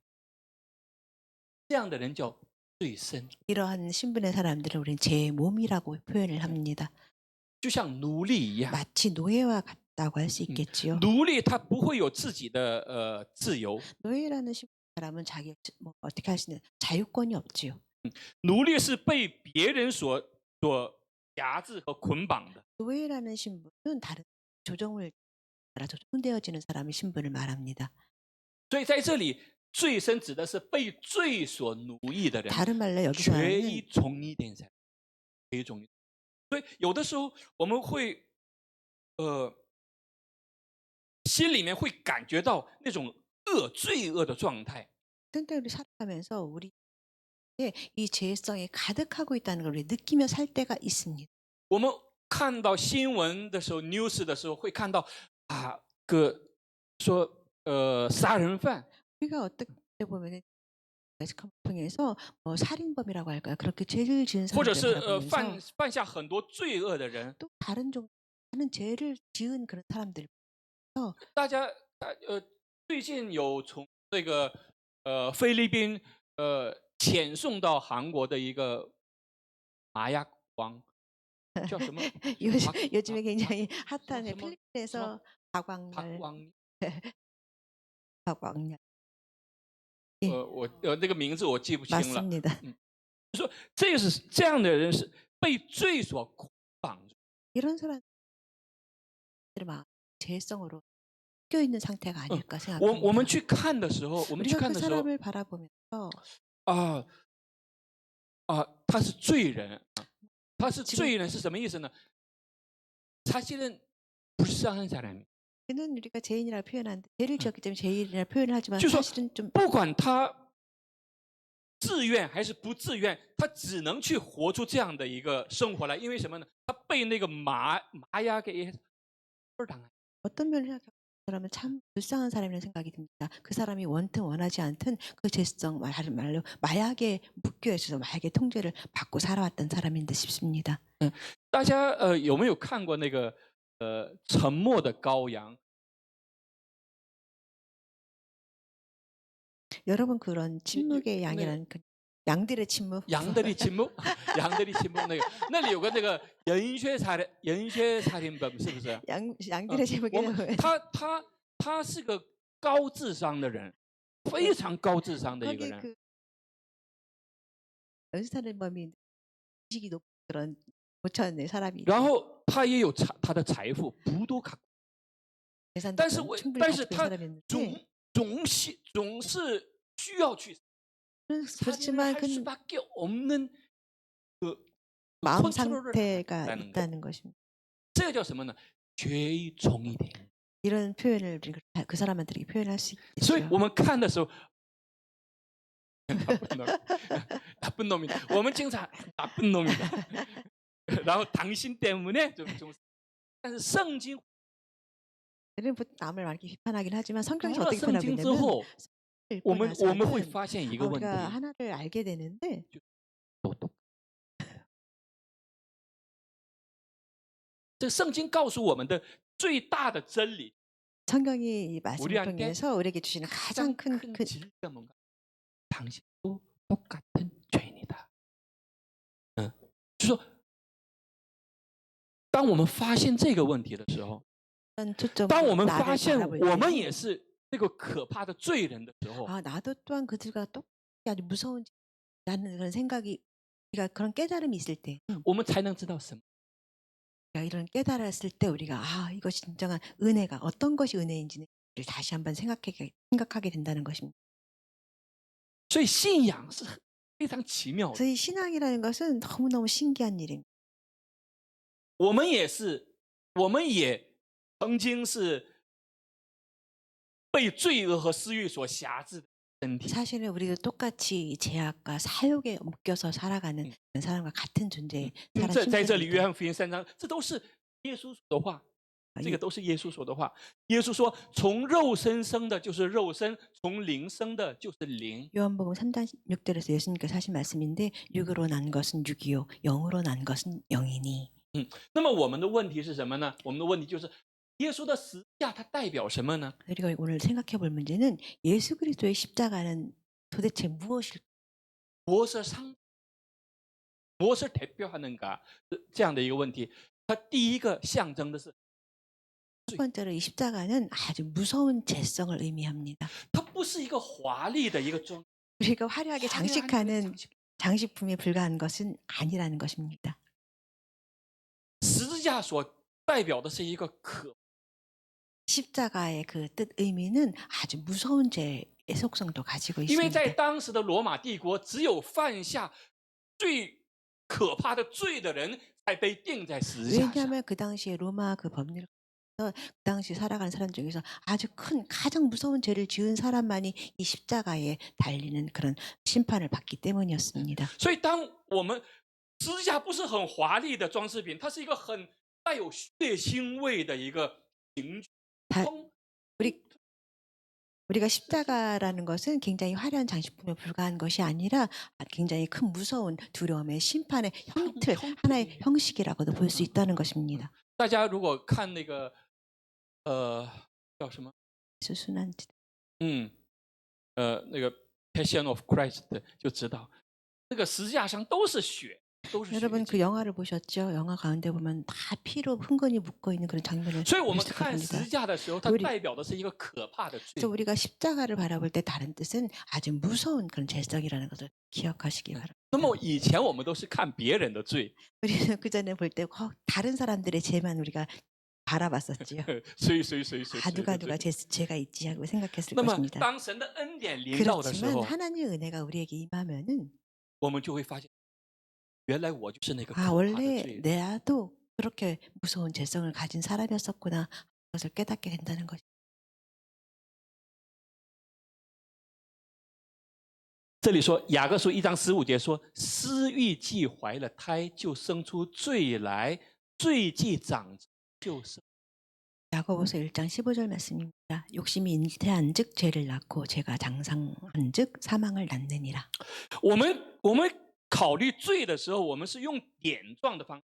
这样的人叫罪身， 이러한 신분의 사람들을 우리는 죄의 몸이라고 표현을 합니다. 就像奴隶一样。 마치 노예와 같다고 할 수 있겠지요. 奴隶他不会有自己的自由， 노예라는 사람은 자기 뭐 어떻게 할 수 있는 자유권이 없지요. 奴隶是被别人所辖制和捆绑的。 노예라는 신분은 다른 조정을 따라 조정되어지는 사람의 신분을 말합니다. 所以在这里，罪身指的是被罪所奴役的人， 다른 말로 여기서 决一 하는 从一点噻，决一从一。所以有的时候我们会，心里面会感觉到那种罪恶的状态。 때를 살아가면서 우리의 이 죄성이 가득하고 있다는 걸 우리 느끼며 살 때가 있습니다. 我们看到新闻的时候 ，news 的时候会看到说杀人犯， 우리가 어떻게 보면 통해서 살인범이라고 할까요? 그렇게 죄를 지은 或者是 사람들을 바라보면서 犯下很多罪恶的人， 또 다른 많은 죄를 지은 그런 사람들 大家最近有从这个菲律宾遣送到韩国的一个麻药王，叫什么？ 요즘에 굉장히 핫한什么 필리핀에서 박광렬 박王，我那个名字我记不清了。 맞습니다. 说这样的人是被罪所捆绑住。 이런 사람들 막 죄성으로 껴 있는 상태가 아닐까 我 생각합니다. 们去看的时候，我们去 우리가 看 그 的时候， 사람을 바라보면서 他是罪人，他是罪人是什么意思呢？ 사실은 불쌍한 사람이. 그는 우리가 죄인이라고 표현하는데 죄를 지었기 때문에 죄인이라고 표현을 하지만 就是说 사실은 좀 不管他自愿还是不自愿，他只能去活出这样的一个生活来，因为什么呢？他被那个麻药给당한。 어떤 면을 생각하면 그 사람은 참 불쌍한 사람이라는 생각이 듭니다. 그 사람이 원튼 원하지 않든 그 죄성 말로 마약에 묶여 있어서 마약의 통제를 받고 살아왔던 사람인 듯 싶습니다. 大家有没有看过那个沉默的羔羊？ 여러분 그런 침묵의 양이라는 그 양들의 침묵. 양들이 침묵? 양들이 침묵 那里有个那个人血살인범是不是？ 양들의 침묵이라고 해요. 他是个高智商的人，非常高智商的一个 거기 人。 그 연쇄살인범이 지식이 높은 그런 고쳤네 사람이. 然后他也有他的财富，不多갖고， 재산도 但是 충분히 但是 가지고 있는 他 사람이었는데 总是需要去 그렇지만 할 그 수밖에 없는 그 마음 컨트롤을 상태가 하는 거. 있다는 것입니다. 这个叫什么呢？죄의 종이 돼. 이런 표현을 우리가 그 사람한테 표현할 수 所以 있죠. 我们看的时候， 나쁜 놈이다. 我们经常 나쁜 놈이다. 然后당신 때문에 좀，但是圣经 우리는 보통 남을 많이 비판하긴 하지만 성경이 读了 어떻게 圣经之 표현하냐면 后， 읽고 我们会 나서는 发现一个问题， 우리가 하나를 알게 되는데 这圣经告诉我们的最大的真理， 성경이 이 말씀을 우리한테 통해서 우리에게 주시는 가장 큰 진리가 뭔가? 당신도 똑같은 죄인이다. 就说当我们发现这个问题的时候， 초점으로 当我们 나를 发现 바라볼 我们 때는 也是这个可怕的罪人的时候， 아, 나도 또한 그들과 똑같이 아주 무서운 나는 그런 생각이 우리가 그런 깨달음이 있을 때 我们才能知道什么 우리가 이런 깨달았을 때 우리가 아 이것이 진정한 은혜가 어떤 것이 은혜인지를 다시 한번 생각하게 된다는 것입니다. 所以信仰是非常奇妙的。 그래서 이 신앙이라는 것은 너무너무 신기한 일입니다. 我们也曾经是被罪恶和私欲所辖制的身体。 사실은 우리도 똑같이 제약과 사욕에 묶여서 살아가는 그런 사람과 같은 존재의 在这里，约 신체입니다. 翰福音3章，这都是耶稣说的话。这个都是耶稣说的话。耶稣说：“从肉身生的就是肉身，从灵生的就是灵。” 요한복음 3장 6절에서 예수님께서 하신 말씀인데 육으로 난 것은 육이요 영으로 난 것은 영이니. 那么我们的问题是什么呢？我们的问题就是耶稣的十字架它代表什么呢？ 우리가 오늘 생각해 볼 문제는 예수 그리스도의 십자가는 도대체 무엇일까? 무엇을 대표하는가? 这样的一个问题。它第一个象征的是 첫 번째로 이 십자가는 아주 무서운 죄성을 의미합니다. 它不是一个华丽的一个装 우리가 화려하게 장식하는 장식품에 불과한 것은 아니라는 것입니다. 十字架所代表的是一个可 십자가의 그 뜻 의미는 아주 무서운 죄의 속성도 가지고 因为在 있습니다. 当时的罗马帝国，只有犯下最可怕的罪的人才被钉在十字架上。 왜냐하면 그 당시에 로마 그 법률 그 당시 살아가는 사람 중에서 아주 큰 가장 무서운 죄를 지은 사람만이 이 십자가에 달리는 그런 심판을 받기 때문이었습니다. 所以，当我们十字架不是很华丽的装饰品，它是一个很带有血腥味的一个刑具。 우리가 십자가라는 것은 굉장히 화려한 장식품에 불과한 것이 아니라 굉장히 큰 무서운 두려움의 심판의 형틀, 하나의 형식이라고도 볼 수 있다는 것입니다. 大家如果看那个叫什么？ 순환 那个 Passion of Christ 就知道，那个十字架上都是血，都是血 여러분 迹。 그 영화를 보셨죠? 영화 가운데 보면 다 피로 흥건히 묶어 있는 그런 장면을 所以我 볼 们 수 看十字 있습니다. 架的时候，它 우리 代表的是一个可怕的罪 그래서 。 우리가 십자가를 바라볼 때 다른 뜻은 아주 무서운 그런 죄성이라는 것을 기억하시기 바랍니다. 那么以前我们都是看别人的罪， 우리는 그 전에 볼 때 다른 사람들의 죄만 우리가 바라봤었지요. 谁 아 누가 죄가 있지 하고 생각했을 那么 것입니다. 当神的恩典临到的时 그렇지만 候， 하나님의 은혜가 우리에게 임하면은 我们就会发现，原来我就是那个可 아 怕的 원래 罪人。 내도 그렇게 무서운 죄성을 가진 사람이었었구나 그것을 깨닫게 된다는 것이. 这里说雅各书1章15节说：“私欲既怀了胎，就生出罪来；罪既长就生。” 야고보서 1장 15절 말씀입니다. 욕심이 잉태한즉 죄를 낳고 죄가 장성한즉 사망을 낳느니라. 我们考虑罪的时候，我们是用点状的方式，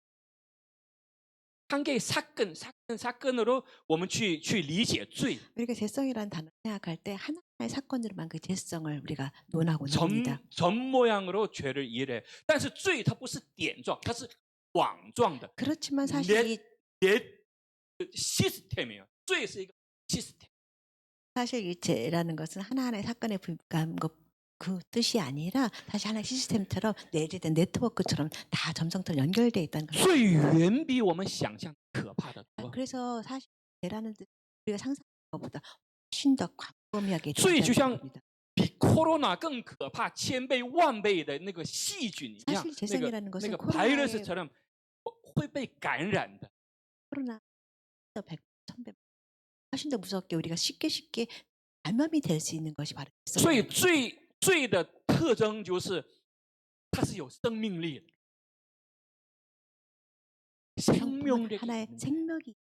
한 개의 사건으로 我们去理解罪。 우리가 죄성이라는 단어를 생각할 때 하나의 사건으로만 그 죄성을 우리가 논하고 있습니다. 전 모양으로 죄를 이해해. 但是罪它不是点状，它是网状的。 그렇지만 사실 시스템이에요. 罪是一个 시스템. 사실 이 죄라는 것은 하나하나의 사건에 불과한 것 그 뜻이 아니라 다시 하나의 시스템처럼 내재된 네트워크처럼 다 점성처럼 연결돼 있다는 거죠. 罪远比我们想象可怕的多。 그래서 사실 죄라는 뜻 우리가 상상하는 것보다 훨씬 더 광범위하게 罪就像 존재합니다. 比 corona 更可怕千倍万倍的那个细菌一样， 사실 那个 재생이라는 것은 那个 코로나의 virus처럼 会被感染的。 코로나 100, 1000배 훨씬 더 무섭게 우리가 쉽게 감염이 될 수 있는 것이 바로 所以罪的特征就是它是有生命力的，生命力。 하나의 생명이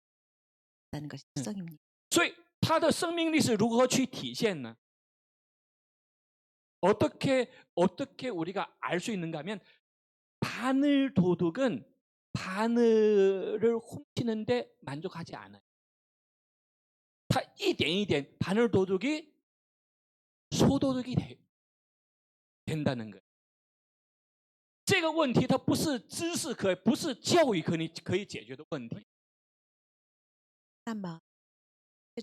있다는 것이 특성입니다. 所以它的生命力是如何去体现呢？ 어떻게 우리가 알 수 있는가 하면 바늘 도둑은 바늘을 훔치는데 만족하지 않아요. 他一点一点 바늘 도둑이 소도둑이 된다는 거예요. 这个问题它不是知识不是教育可以解决的问题。 사람 마음에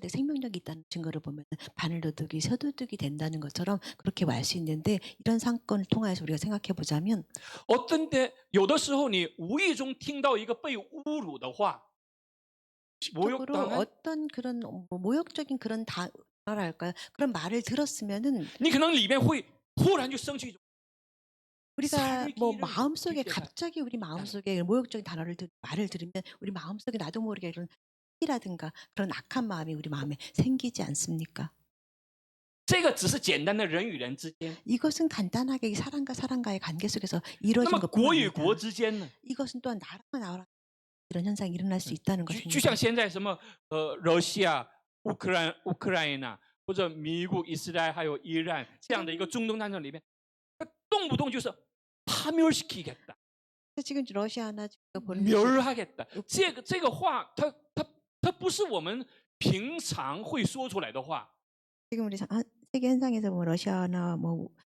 생명력이 있다는 증거를 보면 바늘도둑이 서도둑이 된다는 것처럼 그렇게 알 수 있는데 이런 사건을 통해서 우리가 생각해 보자면 어떤 때有的时候你无意中听到一个被侮辱的话， 식적으로 모욕당한 어떤 그런 모욕적인 그런 말할까요? 그런 말을 들었으면은 你可能里面会突然就生起一种 우리가 뭐 살기를 마음속에 느끼게 갑자기 우리 마음속에 모욕적인 말을 들으면 우리 마음속에 나도 모르게 이런 이라든가 그런 악한 마음이 우리 마음에 생기지 않습니까? 这个只是简单的人与人之间， 이것은 간단하게 사람과 사람과의 관계 속에서 那 이루어진 么国与 것뿐입니다. 国之间呢？ 이것은 또한 나라와 나라 이런 현상이 일어날 수 있다는 就 것입니다. 像现在什么러시아、乌克兰或者米国、以色列还有伊朗这样的一个中东战争里面，动不动就是 파멸시키겠다, 지금 러시아나 보는 멸하겠다. 这个话，它不是我们平常会说出来的话。 지금 우리 세계 현상에서 보면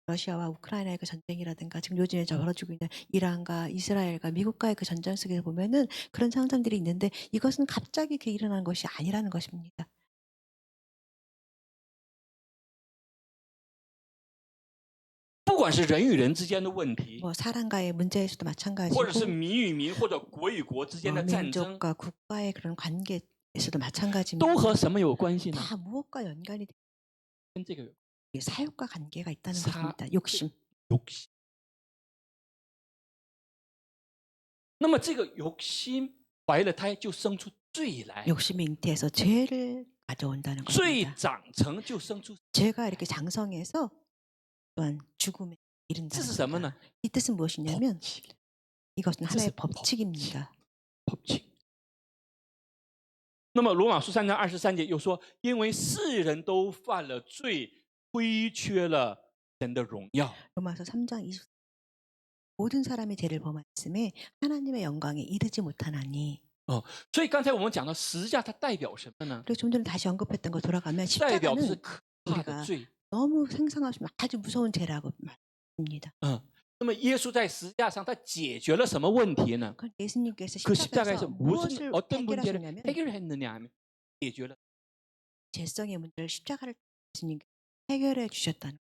러시아와 우크라이나의 그 전쟁이라든가 지금 요즘에 벌어지고 있는 이란과 이스라엘과 미국과의 그 전쟁 속에서 보면은 그런 상상들이 있는데 이것은 갑자기 일어난 것이 아니라는 것입니다. 不管是人与人之间的问题， 뭐 사람과의 문제에서도 或者是 마찬가지고 民与民或者国与国之间的战争， 민족과 국가의 그런 관계에서도 마찬가지입니다. 都和什么有关系呢？ 다 무엇과 연관이 돼? 跟这个有 사욕과 관계가 있다는 사- 것입니다. 욕심. 욕심。那么这个욕심怀了胎就生出罪来， 욕심이 잉태해서 죄를 가져온다는 罪 것입니다. 长成就生出。 죄가 이렇게 장성해서 또한 죽음에 这 이른다는 是什么呢？ 겁니다. 이 뜻은 무엇이냐면 이것은 하나의 뜻은 법칙입니다. 법칙。那么罗马书3章23节又说，因为世人都犯了罪，亏缺了神的荣耀。 로마서 3장 20 모든 사람이 죄를 범하였음에 하나님의 영광에 이르지 못하나니. 所以刚才我们讲到十字架，它代表什么呢？ 그리고 좀 전에 다시 언급했던 거 돌아가면 代表的是 십자가는 可怕的罪。 너무 상상하시면 아주 무서운 죄라고 말합니다. 那么耶稣在十字架上，他解决了什么问题呢？ 그건 예수님께서 그 십자가에서 십자가에서 무슨 무엇을 어떤 문제를 해결하셨냐면 해결했느냐 하면 解决了。 죄성의 문제를 십자가를 예수님께 해결해 주셨다는.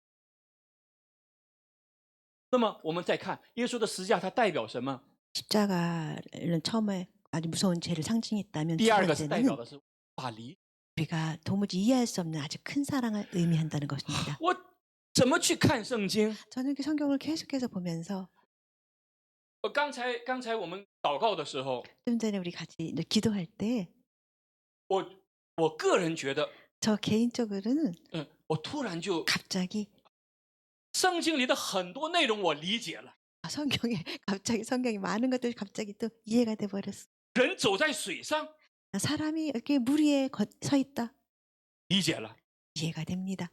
那么我们再看耶稣的十字架，它代表什么？ 십자가는 처음에 아주 무서운 죄를 상징했다면 第 두 二个是代表 번째는 的是法理。 우리가 도무지 이해할 수 없는 아주 큰 사랑을 의미한다는 것입니다. 我怎么去看圣经？ 저는 그 성경을 계속해서 보면서 刚才我们祷告的时候， 좀 전에 우리 같이 이제 기도할 때 我个人觉得， 저 개인적으로는 我突然就 갑자기 圣经里的很多内容我理解了。 성경에 갑자기 성경이 많은 것들이 갑자기 또 이해가 돼 버렸어. 人走在水上， 사람이 이렇게 물 위에 서 있다. 理解了。 이해가 됩니다.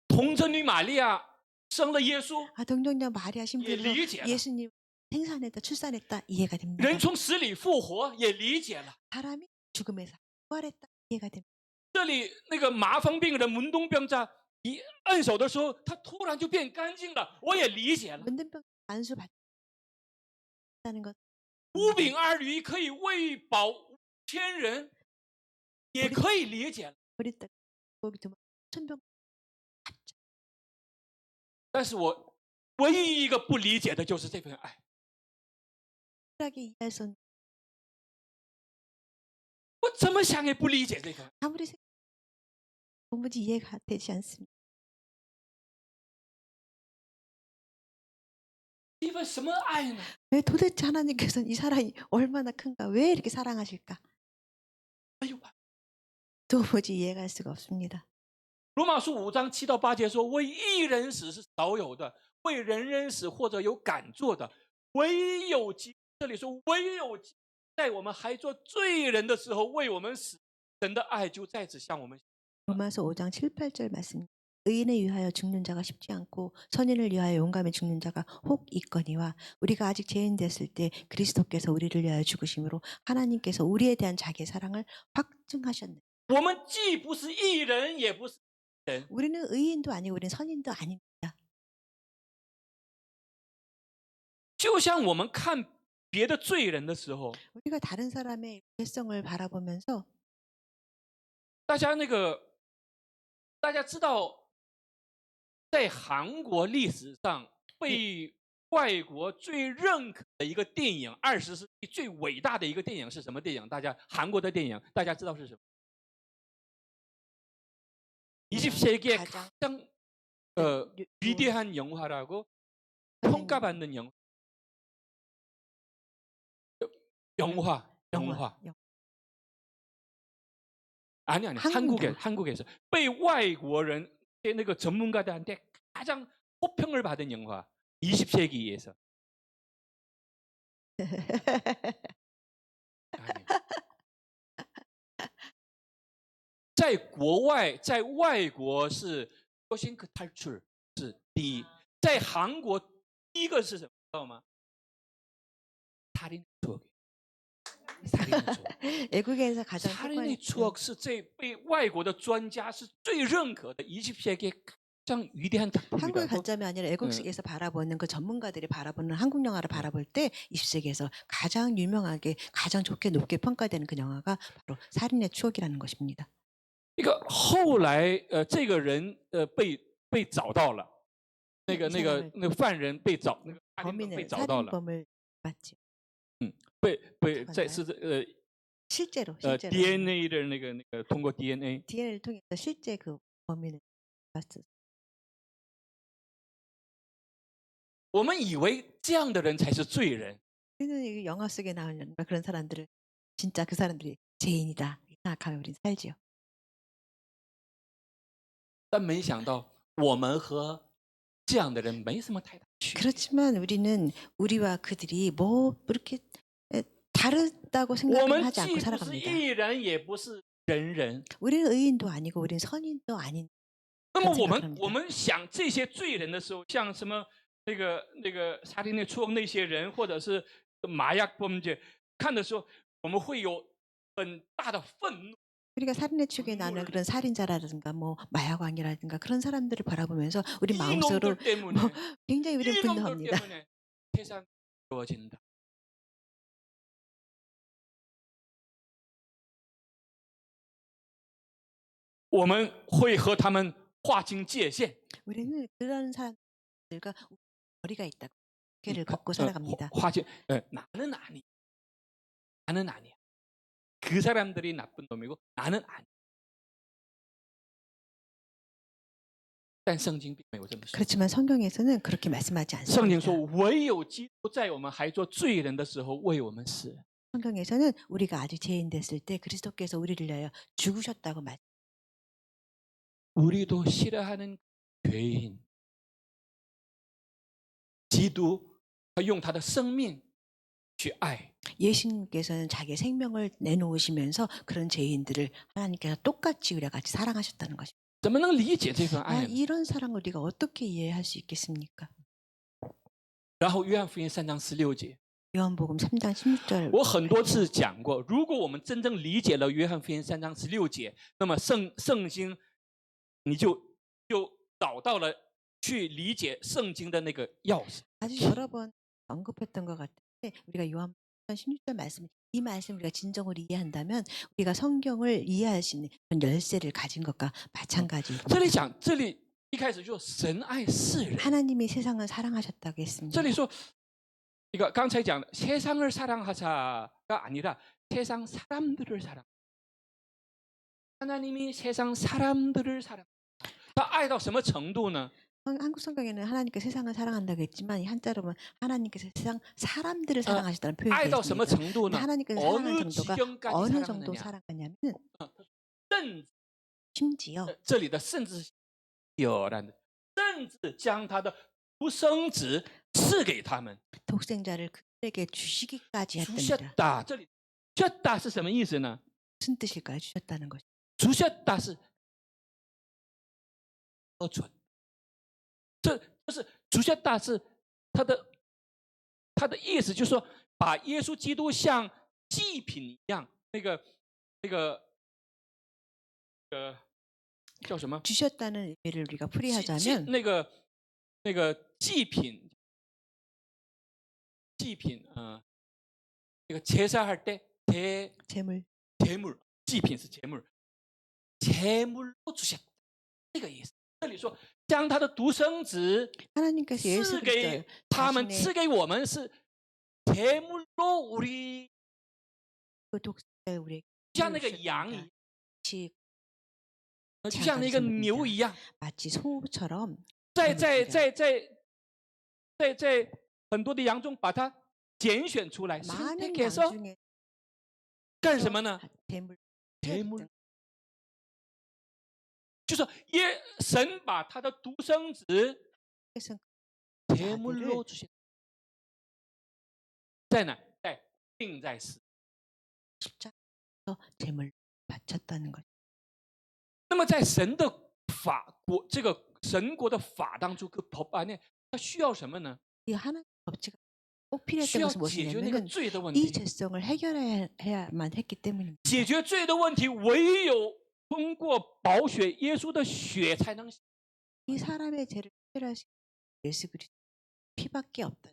童贞女玛利亚生了耶稣， 아, 동정녀 마리아 也 신부로 理解了。 예수님 생산했다, 출산했다. 이해가 됩니다. 人从死里复活，也理解了。 사람이 죽음에서 부활했다. 이해가 됩니다. 这里那个麻风病人、문둥병자一按手的时候，他突然就变干净了，我也理解了。 문둥병 안수 받다는 것. 五饼二鱼可以喂饱5000人，也可以理解了。 우리 딸 거기 두 천병 但是我唯一一个不理解的就是这份爱。 확실하게 이해할 수 없는 我怎么想也不理解这份爱。 아무리 생각 도무지 이해가 되지 않습니다. 一份什么爱呢？ 왜 도대체 하나님께서는 이 사랑이 얼마나 큰가? 왜 이렇게 사랑하실까? 哎呦， 도무지 이해할 수가 없습니다. 罗马书5章7到8节说：“为一人死是少有的，为人人死或者有敢做的，唯有基这里说唯有基在我们还做罪人的时候为我们死，神的爱就在此向我们。” 로마서 5장 7, 8절 말씀. 의인을 위하여 죽는 자가 쉽지 않고 선인을 위하여 용감히 죽는 자가 혹 있거니와 우리가 아직 죄인 됐을 때 그리스도께서 우리를 위하여 죽으심으로 하나님께서 우리에 대한 자기의 사랑을 확증하셨네. 我们既不是义人，也不是人， 우리는 의인도 아니고 우리는 선인도 아닙니다. 就像我们看别的罪人的时候， 우리가 다른 사람의 죄성을 바라보면서 大家知道，在韩国历史上被外国最认可的一个电影，20世纪最伟大的一个电影是什么电影？韩国的电影，大家知道是什么？20세기의 가장 위대한 영화라고 평가받는 영화. 아니 한국에서 被外国人那个 전문가들한테 가장 호평을 받은 영화 20세기에서. 在国外，在外国是쇼싱크 탈출是第一，在韩国第一个是什么？知道吗？ 살인의 추억. 살인의 추억. 애국에서 가장 살인의 추억 是这被外国的专家是最认可的 20세기의 가장 위대한 한국의 작품이라고. 관점이 아니라 애국에서 바라보는 그 전문가들이 바라보는 한국 영화를 바라볼 때 20세기에서 가장 유명하게 가장 좋게 높게 평가되는 그 영화가 바로 살인의 추억이라는 것입니다. 这个后来这个人被找到了，那个犯人被找，那个被 범인을 找到了， 살인범을 맞죠. 被在是실제로 DNA를 那个通过 DNA를 통해서 실제 그 범인을 봤어. 我们以为这样的人才是罪人， 우리는 이 영화 속에 나오는 그런 사람들을 진짜 그 사람들이 죄인이다 생각하며 우리는 살지요. 但没想到我们和这样的人没什么太大区别。 그렇지만 우리는 우리와 그들이 뭐 그렇게 다르다고 我 생각을 们 하지 既 않고 不是 살아갑니다. 义人，也不是人人。 우리는 의인도 아니고 우리는 선인도 아닌. 那么 그런 생각을 합니다. 我们想这些罪人的时候，像什么那个沙丁的추억那些人，或者是麻薬범죄，看的时候，我们会有很大的愤怒。 우리가 살인의 축에 나는 그런 살인자라든가 뭐 마약왕이라든가 그런 사람들을 바라보면서 우리 마음속으로 이놈들 때문에, 뭐 굉장히 우리는 이놈들 분노합니다. 때문에 세상이 어려워진다. 우리는 会和他们划清界限. 우리는 그런 사람들과 거리가 있다고 길을 걷고 살아갑니다. 划清, 나는 아니. 나는 아니야. 그 사람들이 나쁜 놈이고 나는 아니. 但圣经并没有这么说. 그렇지만 성경에서는 그렇게 말씀하지 圣经 않습니다. 说唯有基督在我们还做罪人的时候为我们死. 성경에서는 우리가 아직 죄인 됐을 때 그리스도께서 우리를 위하여 죽으셨다고 말. 우리도 싫어하는 죄인. 基督用他的生命去爱. 예수님께서는 자기의 생명을 내놓으시면서 그런 죄인들을 하나님께서 똑같이 우리와 같이 사랑하셨다는 것입니다. 怎么能理解这份爱呢？ 이런 사랑을 우리가 어떻게 이해할 수 있겠습니까? 然后约翰福音3章16节， 요한복음 3장 16절. 我很多次讲过，如果我们真正理解了约翰福音3章16节，那么圣经你就找到了去理解圣经的那个钥匙。 아주 여러 번 언급했던 것 같은데 우리가 요한복음 16절 말씀 이 말씀 우리가 진정으로 이해한다면 우리가 성경을 이해할 수 있는 그런 열쇠를 가진 것과 마찬가지입니다. 这里一开始就说神爱世人， 하나님이 세상을 사랑하셨다고 했습니다. 这里说一个刚才讲的세상을 사랑하자가 아니라 세상 사람들을 사랑. 하나님이 세상 사람들을 사랑. 他爱到什么程度呢？ 한국 성경에는 하나님께서 세상을 사랑한다고 했지만 이 한자로 보면 하나님께서 세상 사람들을 사랑하셨다는 표현이 爱到什么 있습니다. 程度呢？ 하나님께서 사랑하는 어느 정도가 지경까지 어느 정도 사랑하느냐? 사랑하냐면 甚至 심지어 这里的甚至是有然的，甚至将他的独生子赐给他们。 독생자를 그들에게 주시기까지 했답니다. 주셨다. 这里주셨다是什么意思呢？ 무슨 뜻일까요? 주셨다는 것이. 주셨다是核准，这就是주셨다是他的意思，就是说把耶稣基督像祭品一样，那个叫什么？ 주셨다는 의미를 우리가 풀이하자면 那个祭品那个제사할 때 재물 제물祭品是제물로 주셨다这个意思。这里说将他的独生子 하나님께서 예수 赐给 그리스도를 他们， 자신의 赐给我们是제물로 우리 그 독생자를 우리에게 像那个羊一样， 마치 就像那个牛一样， 마치 소처럼 在很多的羊中把它拣选出来， 많은 양 선택해서 중에 干什么呢？ 재물 제물 就说神把他的独生子 그래서 제물로 주셨。在哪？在钉在十。 십자가에서 재물 바쳤다는 것. 那么在神的法国，这个神国的法当中，그 법 안에他需要什么呢？ 이 하나님 법칙 꼭 需 필요했던 要 것은 解决那个 무엇이냐면 罪的问 이 题。 죄성을 해결해야만 했기 때문입니다. 解决罪的问题，唯有通过宝血耶稣的血才能。 이 사람의 죄를 해결할 수 있는 예수 그리스도 피밖에 없다.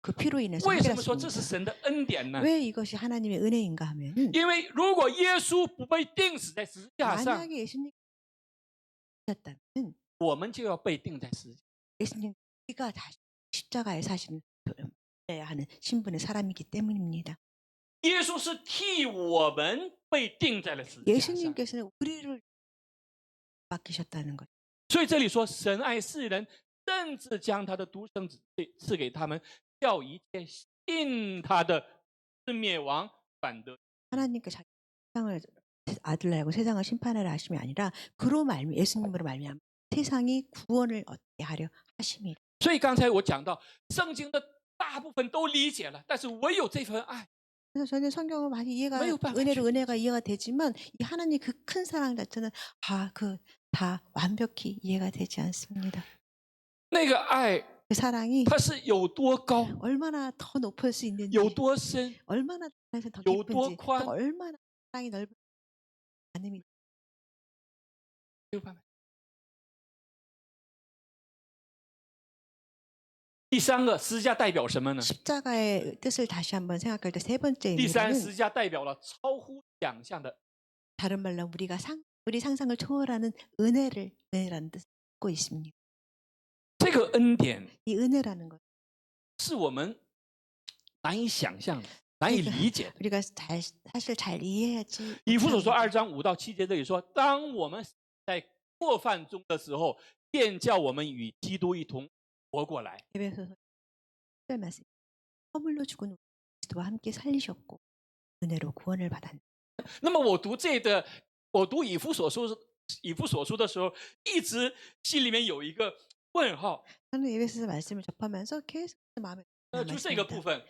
그 피로 인해서 为什 해결할 么 수 说这是 있습니다. 神的恩典呢？ 왜 이것이 하나님의 은혜인가 하면은 因为如果耶稣不被钉死在十字架上， 만약에 예수님 셨다면 我们就要被钉在十字架。 예수님 우리가 다시 십자가에 사시는 해야 하는 신분의 사람이기 때문입니다. 耶稣是替我们被钉在了十字架上。 예수님께서는 우리를 맡기셨다는 것. 所以这里说，神爱世人，甚至将他的独生子赐给他们，叫一切信他的是灭亡，反得。 하나님께 자기 세상을 아들을 하고 세상을 심판하려 하심이 아니라 그로 예수님으로 말미암아 세상이 구원을 얻게 하려 하심이라. 所以刚才我讲到，圣经的大部分都理解了，但是唯有这份爱， 그래서 저는 성경을 많이 이해가 매우 빨갛죠. 은혜로 은혜가 이해가 되지만 이 하나님 그 큰 사랑 자체는 다 완벽히 이해가 되지 않습니다. 那个爱 그 사랑이 它是有多高， 얼마나 더 높을 수 있는지, 有多深， 얼마나 사랑에서 더 요多 깊은지,宽 또 얼마나 사랑이 넓은 하나님이 没有办法。第三个十字架代表什么呢？ 십자가의 뜻을 다시 한번 생각할 때 세 번째 第三， 의미는 十字架代表了超乎想象的。 다른 말로 우리 상상을 초월하는 은혜라는 뜻을 갖고 있습니다. 这个恩典 이 은혜라는 것 是我们难以想象的、难以理解的。 우리가 사실 잘 이해하지 以弗所说 못합니다. 2章5到7节这里说，当我们在过犯中的时候，便叫我们与基督一同活过来。 에베소서 1절 말씀. 허물로 죽은 우리 그리스도와 함께 살리셨고 은혜로 구원을 받았다. 那么我读以弗所书的时候，一直心里面有一个问号， 저는 에베소서 말씀을 접하면서 계속 마음에 就这个部 남았습니다. 分，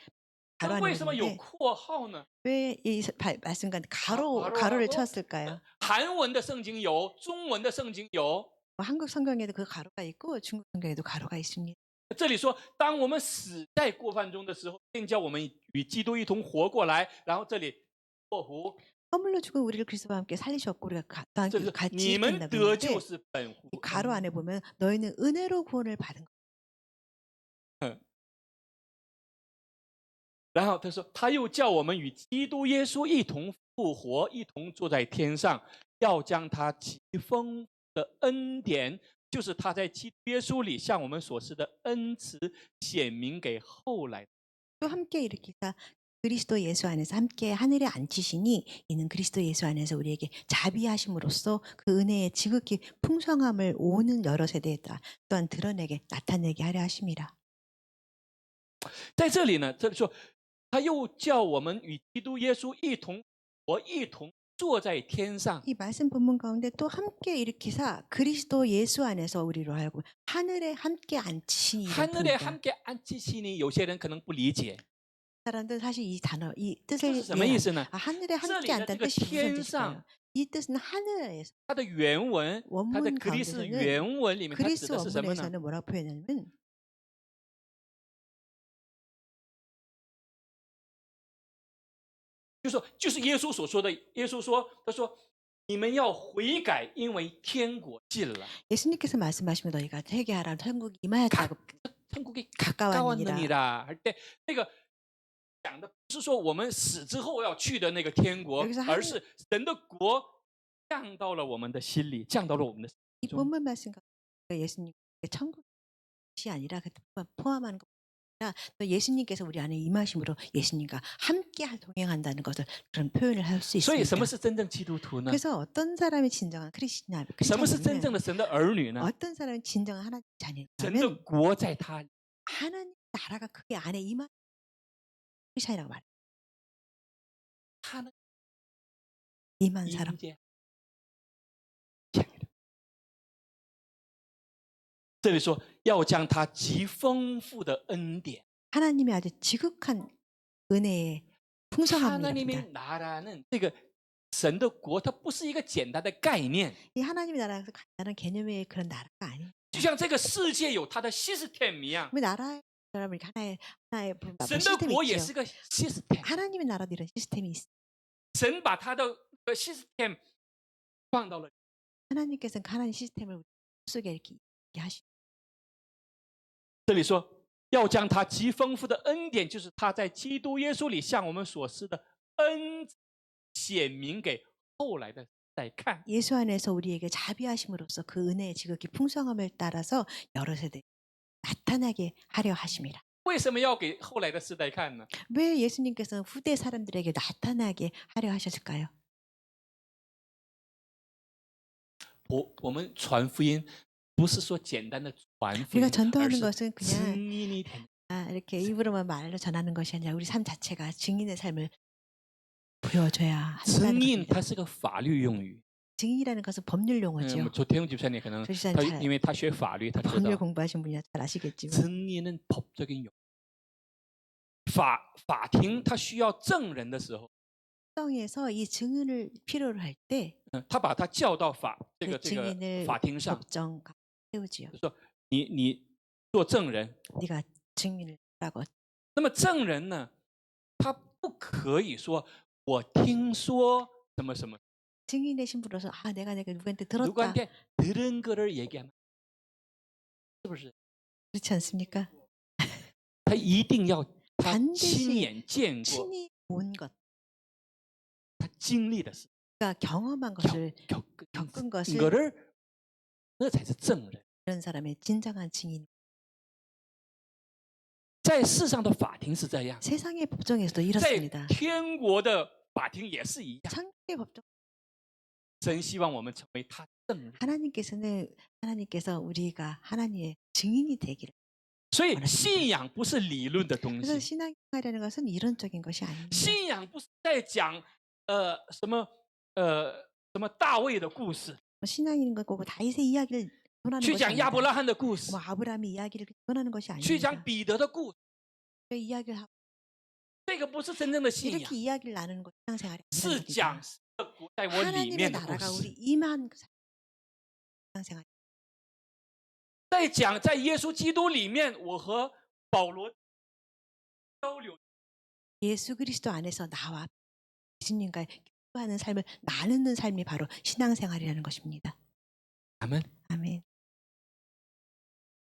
바로 안에 为什么有 있는데 括号呢？ 왜 이 말씀과 가로하고 가로를 쳤을까요? 韩文的圣经有，中文的圣经有。 한국 성경에도 그 가로가 있고 중국 성경에도 가로가 있습니다. 这里说，当我们死在过犯中的时候，便叫我们与基督一同活过来。然后这里括弧， 허물로 죽은 우리를 그리스도와 함께 살리셨고 우리가 这里 같이 你们 있다고 得 했는데 救是本乎 이 가로 안에 보면 너희는 은혜로 구원을 받은 것. 然后他说，他又叫我们与基督耶稣一同复活，一同坐在天上，要将他极丰富的恩典就是他在基督耶稣里向我们所施的恩慈显明给后来。 또 함께 일으키사 그리스도 예수 안에서 함께 하늘에 앉히시니 이는 그리스도 예수 안에서 우리에게 자비하심으로써 그 은혜의 지극히 풍성함을 오는 여러 세대에 또한 드러내게 나타내게 하려 하심이라. 在这里呢，这里说他又叫我们与基督耶稣一同活，一同坐在天上。 이 말씀 본문 가운데 또 함께 일으키사 그리스도 예수 안에서 우리로 하여금 하늘에 함께 앉히시니 이런 하늘에 표현이다. 함께 앉히시니 有些人可能不理解 사람들은 사실 이 단어, 이 这 뜻을 是什么意思呢？ 하늘에 这里 함께 的 앉다는 这个 뜻이 무슨 天 뜻일까요? 上， 이 뜻은 하늘에서 它的原文，它的 원문 格里斯 가운데서는 原文里面，它指 그리스 的是什么呢？ 원문에서는 뭐라고 표현하냐면 就是耶稣所说的，耶稣说，他说你们要悔改，因为天国近了， 예수님께서 말씀하시면 너희가 회개하라 천국이 임하였다고 천국이 가까웠느니라. 가까웠느니라 할 때，那个讲的不是说我们死之后要去的那个天国 여기서 ，而是神的国降到了我们的心里，降到了我们的心 이 中。 본문 말씀 가운데 예수님 천국이 아니라 그 포함하는 것 아니라 또 예수님께서 우리 안에 임하심으로 예수님과 함께 동행한다는 것을 그런 표현을 할 수 所以，什么 있습니다. 是真正基督徒呢？ 그래서 어떤 사람이 진정한 什么是真 크리스찬이냐면 正的神的儿女呢？ 어떤 사람이 진정한 하나님 神的 자녀냐면 国在他， 하나님 나라가 그의 안에 임한 크리스찬이라고 말해요. 他呢 임한 사람. 迎接。这里说要将他极丰富的恩典， 하나님의 아주 지극한 은혜의 풍성함이랍니다. 하나님의 나라는 这个神的国，它不是一个简单的概念， 이 하나님의 나라에서 간단한 개념의 그런 나라가 아니에요. 就像这个世界有它的 system 一样， 우리 나라의 사람을 하나의神的 시스템이 国也 있죠. 是个 system。 하나님의 나라도 이런 시스템이 있어요. 神把他的system 放到了， 하나님께서는 하나님 시스템을 우리 속에 이렇게 하시고 这里说要将他极丰富的恩典，就是他在基督耶稣里向我们所施的恩，显明给后来的世代看。 예수 안에서 우리에게 자비하심으로써 그 은혜의 지극히 풍성함을 따라서 여러 세대 나타나게 하려 하심이라. 为什么要给后来的世代看呢？ 왜 예수님께서는 후대 사람들에게 나타나게 하려 하셨을까요? 我们传福音不是说简单的传福 우리가 音，而 전도하는 是 것은 그냥 증인이 되는. 이렇게 입으로만 말로 전하는 것이 아니라 우리 삶 자체가 증인의 삶을 보여줘야 한다는 증인， 겁니다. 它是个法律用语。 증인이라는 것은 법률 용어죠. 조태용 집사님 可能 조 집사님 他 잘 因为他学法律，他知 법률 道 공부하신 분이야 잘 아시겠지만 증인은 법적인 용. 法庭他需要证人的时候， 법정에서 이 증인을 필요로 할 때 他把他叫到这 그 个 증인을 法庭上， 법정 세우지요. 就说你做证人， 네가 증인을 하라고. 那么证人呢，他不可以说我听说什么什么， 증인의 신분으로서 내가 누구한테 들었다. 누구한테 들은 거를 얘기하면 是不是？ 그렇지 않습니까? 他一定要他 반드시 亲眼见过， 친히 본 것, 他经历的事， 그러니까 경험한 것을 겪은 것을 이거를 那才是证人。 이런 사람의 진정한 증인. 在世上的法庭是这样， 세상의 법정에서도 在 이렇습니다. 天国的法庭也是一样。 천국의 법정 神希望我们成为他的证人， 하나님께서 우리가 하나님의 증인이 되기를. 所以信仰不是理论的东 그래서 西， 신앙이라는 것은 이론적인 것이 아닙니다. 信仰不是在讲什么大卫的故事， 신앙인 것고 다윗의 이야기를 전하는 去 것이 讲亚伯 아닙니다. 拉罕的故事， 아브라함의 이야기를 전하는 것이 去 아닙니다. 讲彼得的故事， 그 이야기를 하고 这个不是真正的信仰 이렇게 ， 이야기를 나누는 것이 신앙생활이 是 아닙니다. 讲神的国在我里 하나님의 面的故 나라가 우리 事， 임한 신앙생활. 在讲在耶稣基督里面，我和保罗交流。 예수 그리스도 안에서 나와 예수님과 교류하는 삶을 나누는 삶이 바로 신앙생활이라는 것입니다. 阿门。 아멘.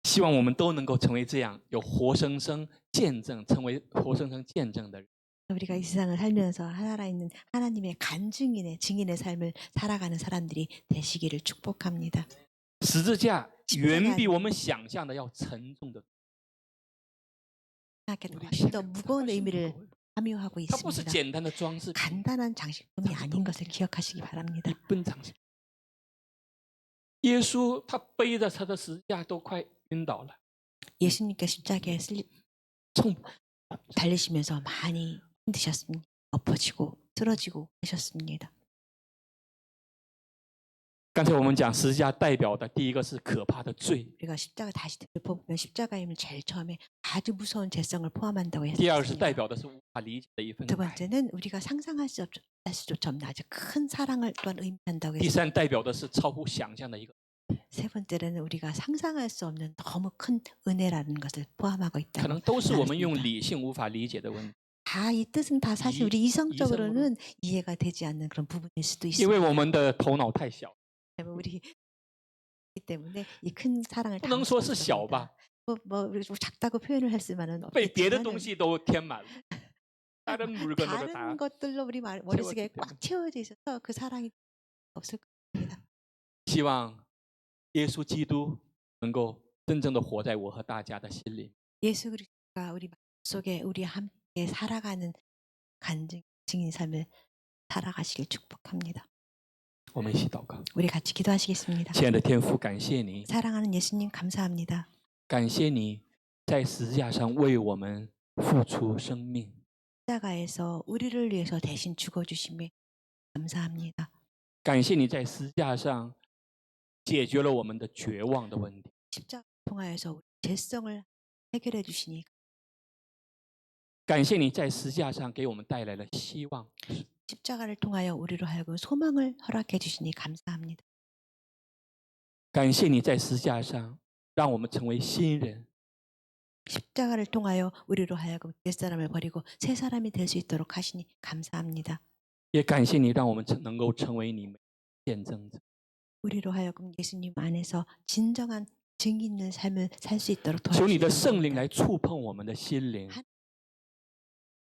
希望我们都能够成为这样有活生生见证，成为活生生见证的人。 우리가 이 세상을 살면서 살아있는 하나님의 간증인의 증인의 삶을 살아가는 사람들이 되시기를 축복합니다. 十字架远比我们想象的要沉重的。 생각해도 훨씬 더 무거운 의미를 함유하고 它不是 있습니다. 简单的装饰品， 간단한 장식품이 아닌 것을 기억하시기 一 바랍니다. 般장饰。耶稣他背着他的十字架都快晕倒了， 예수님께 십자가에 冲 달리시면서 많이 힘드셨습니다. 엎어지고 쓰러지고 하셨습니다. 刚才我们讲十字架代表的第一个是可怕的罪， 우리가 십자가 다시 되짚어보면 십자가임을 제일 처음에 아주 무서운 죄성을 포함한다고 第二是代 했습니다. 表的是无法理解的一份 두 爱， 번째는 우리가 상상할 수조차 없는 아주 큰 사랑을 또한 의미한다고 第 했습니다. 三代表的是超乎想象的一个。 세 번째는 우리가 상상할 수 없는 너무 큰 은혜라는 것을 포함하고 可 있다고 能都是我们用 나눴습니다. 理性无法理解的问题， 다 이 뜻은 다 사실 우리 이성적으로는 이해가 되지 않는 그런 부분일 수도 因为 있습니다. 我们的头脑太小， 우리 때문에 이 큰 사랑을 不能 담을 说 수 是小 없습니다. 吧， 뭐 우리 좀 작다고 표현을 할 수만은 被别的 없겠지만 东西都填满了，다른 물건으로 다 다른 것들로 우리 머릿속에 꽉 채워져 있어서 그 사랑이 없을 겁니다. 希望耶稣基督能够真正的活在我和大家的心里。 예수 그리스도가 우리 속에 우리 함께 살아가는 간증인 삶을 살아가시길 축복합니다. 我们一起祷告， 우리 같이 기도하시겠습니다. 亲爱的天父，感谢你， 사랑하는 예수님 감사합니다. 感谢你在十字架上为我们付出生命， 십자가에서 우리를 위해서 대신 죽어주심에 감사합니다. 感谢你在十字架上解决了我们的绝望的问题， 십자가 통하여서 우리 죄성을 해결해 주시니 感谢你在十字架上给我们带来了希望， 십자가를 통하여 우리로 하여금 소망을 허락해 주시니 감사합니다. 感谢你在十字架上让我们成为新人， 십자가를 통하여 우리로 하여금 옛사람을 버리고 새 사람이 될 수 있도록 하시니 감사합니다. 也感谢你让我们能够成为你们见证者。 우리로 하여금 예수님 안에서 진정한 증인 있는 삶을 살 수 있도록 求你的 도와주시기 圣灵 바랍니다. 来触碰我们的心灵，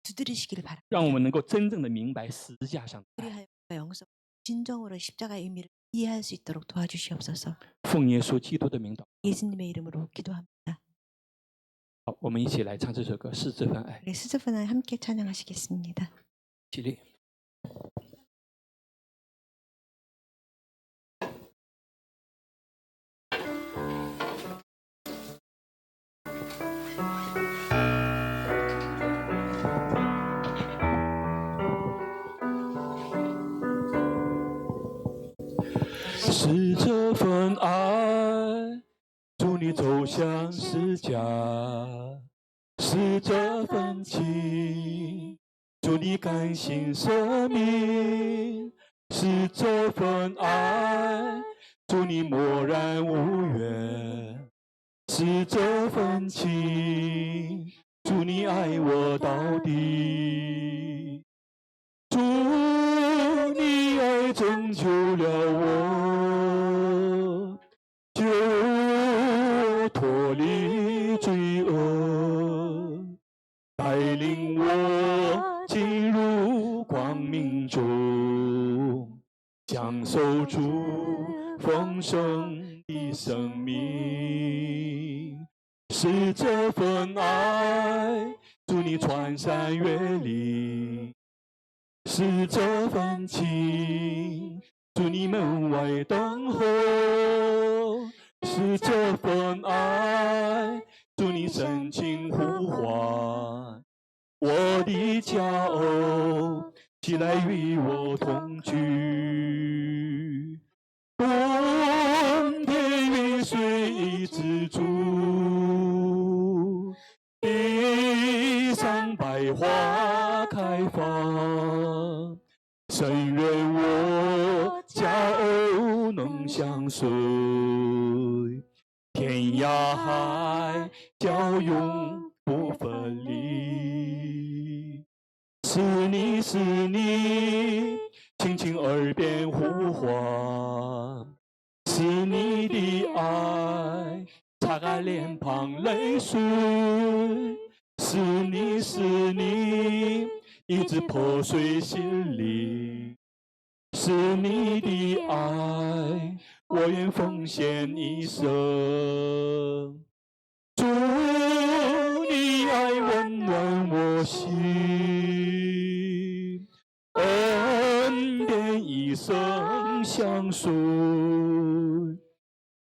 두드리시기를 바랍니다. 让我们能够真正的明白十字架上的 우리 爱。 하여금 영성 진정으로 십자가의 의미를 이해할 수 있도록 도와주시옵소서. 奉耶稣基督的名祷， 예수님의 이름으로 기도합니다. 好，我们一起来唱这首歌《是这份爱》， 우리 스즈분을 함께 찬양하시겠습니다. 起立。是这份爱，助你走向十架；是这份情，助你甘心舍命；是这份爱，助你默然无怨；是这份情，祝你爱我到底。祝你爱拯救了我，救我脱离罪恶，带领我进入光明中，享受主丰盛的生命。是这份爱，祝你穿山越岭。是这份情，祝你门外等候；是这份爱，祝你深情呼唤。我的佳偶，起来与我同居。冬天雨水一直住，地上百花开放。深愿我佳偶能相随，天涯海角永不分离。是你是你，轻轻耳边呼唤，是你的爱擦干脸庞泪水，是你是你。一直破碎心灵，是你的爱，我我愿奉献一生。主，你爱温暖我心，恩典一生相随。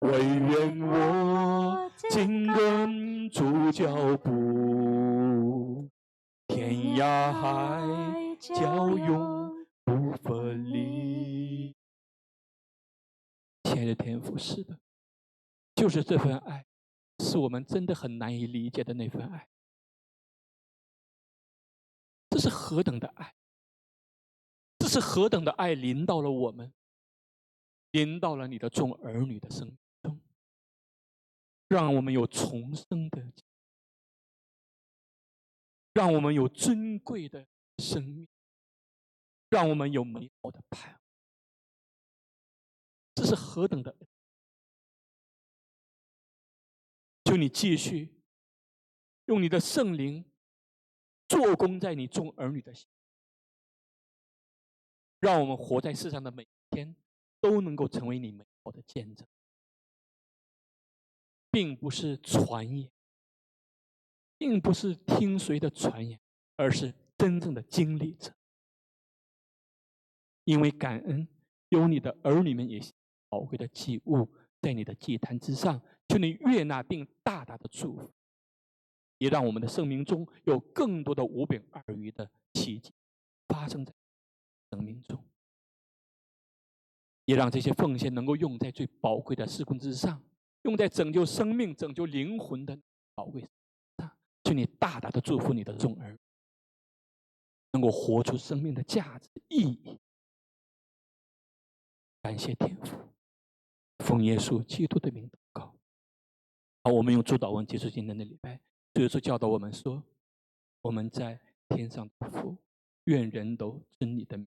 唯愿我紧跟主脚步，天涯海角永不分离。亲爱的天父，是的，就是这份爱，是我们真的很难以理解的那份爱。这是何等的爱！这是何等的爱临到了我们，临到了你的众儿女的生命中，让我们有重生的，让我们有尊贵的生命，让我们有美好的盼望。这是何等的恩！求你继续用你的圣灵做工在你众儿女的心，让我们活在世上的每一天都能够成为你美好的见证，并不是传言，并不是听谁的传言，而是真正的经历者。因为感恩，有你的儿女们也宝贵的祭物在你的祭坛之上，求你悦纳并大大的祝福，也让我们的生命中有更多的5饼2鱼的奇迹发生在生命中，也让这些奉献能够用在最宝贵的事工之上，用在拯救生命、拯救灵魂的宝贵上。求你大大的祝福你的众儿，能够活出生命的价值意义。感谢天父，奉耶稣基督的名祷告。好，我们用主祷文结束今天的礼拜。主耶稣教导我们说：“我们在天上的父，愿人都尊你的名，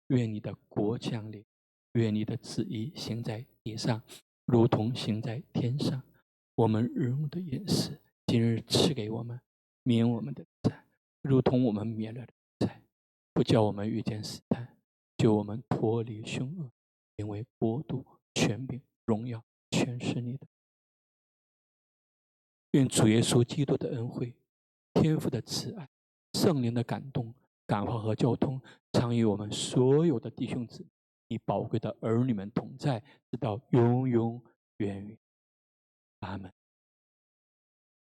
愿你的国降临，愿你的旨意行在地上，如同行在天上。我们日用的饮食，今日赐给我们，免我们的债，如同我们免了的债，不叫我们遇见试探，救我们脱离凶恶。因为国度、权柄、荣耀，全是你的。愿主耶稣基督的恩惠、天父的慈爱、圣灵的感动、感化和交通，常与我们所有的弟兄姊妹、你宝贵的儿女们同在，直到永永远远。阿门。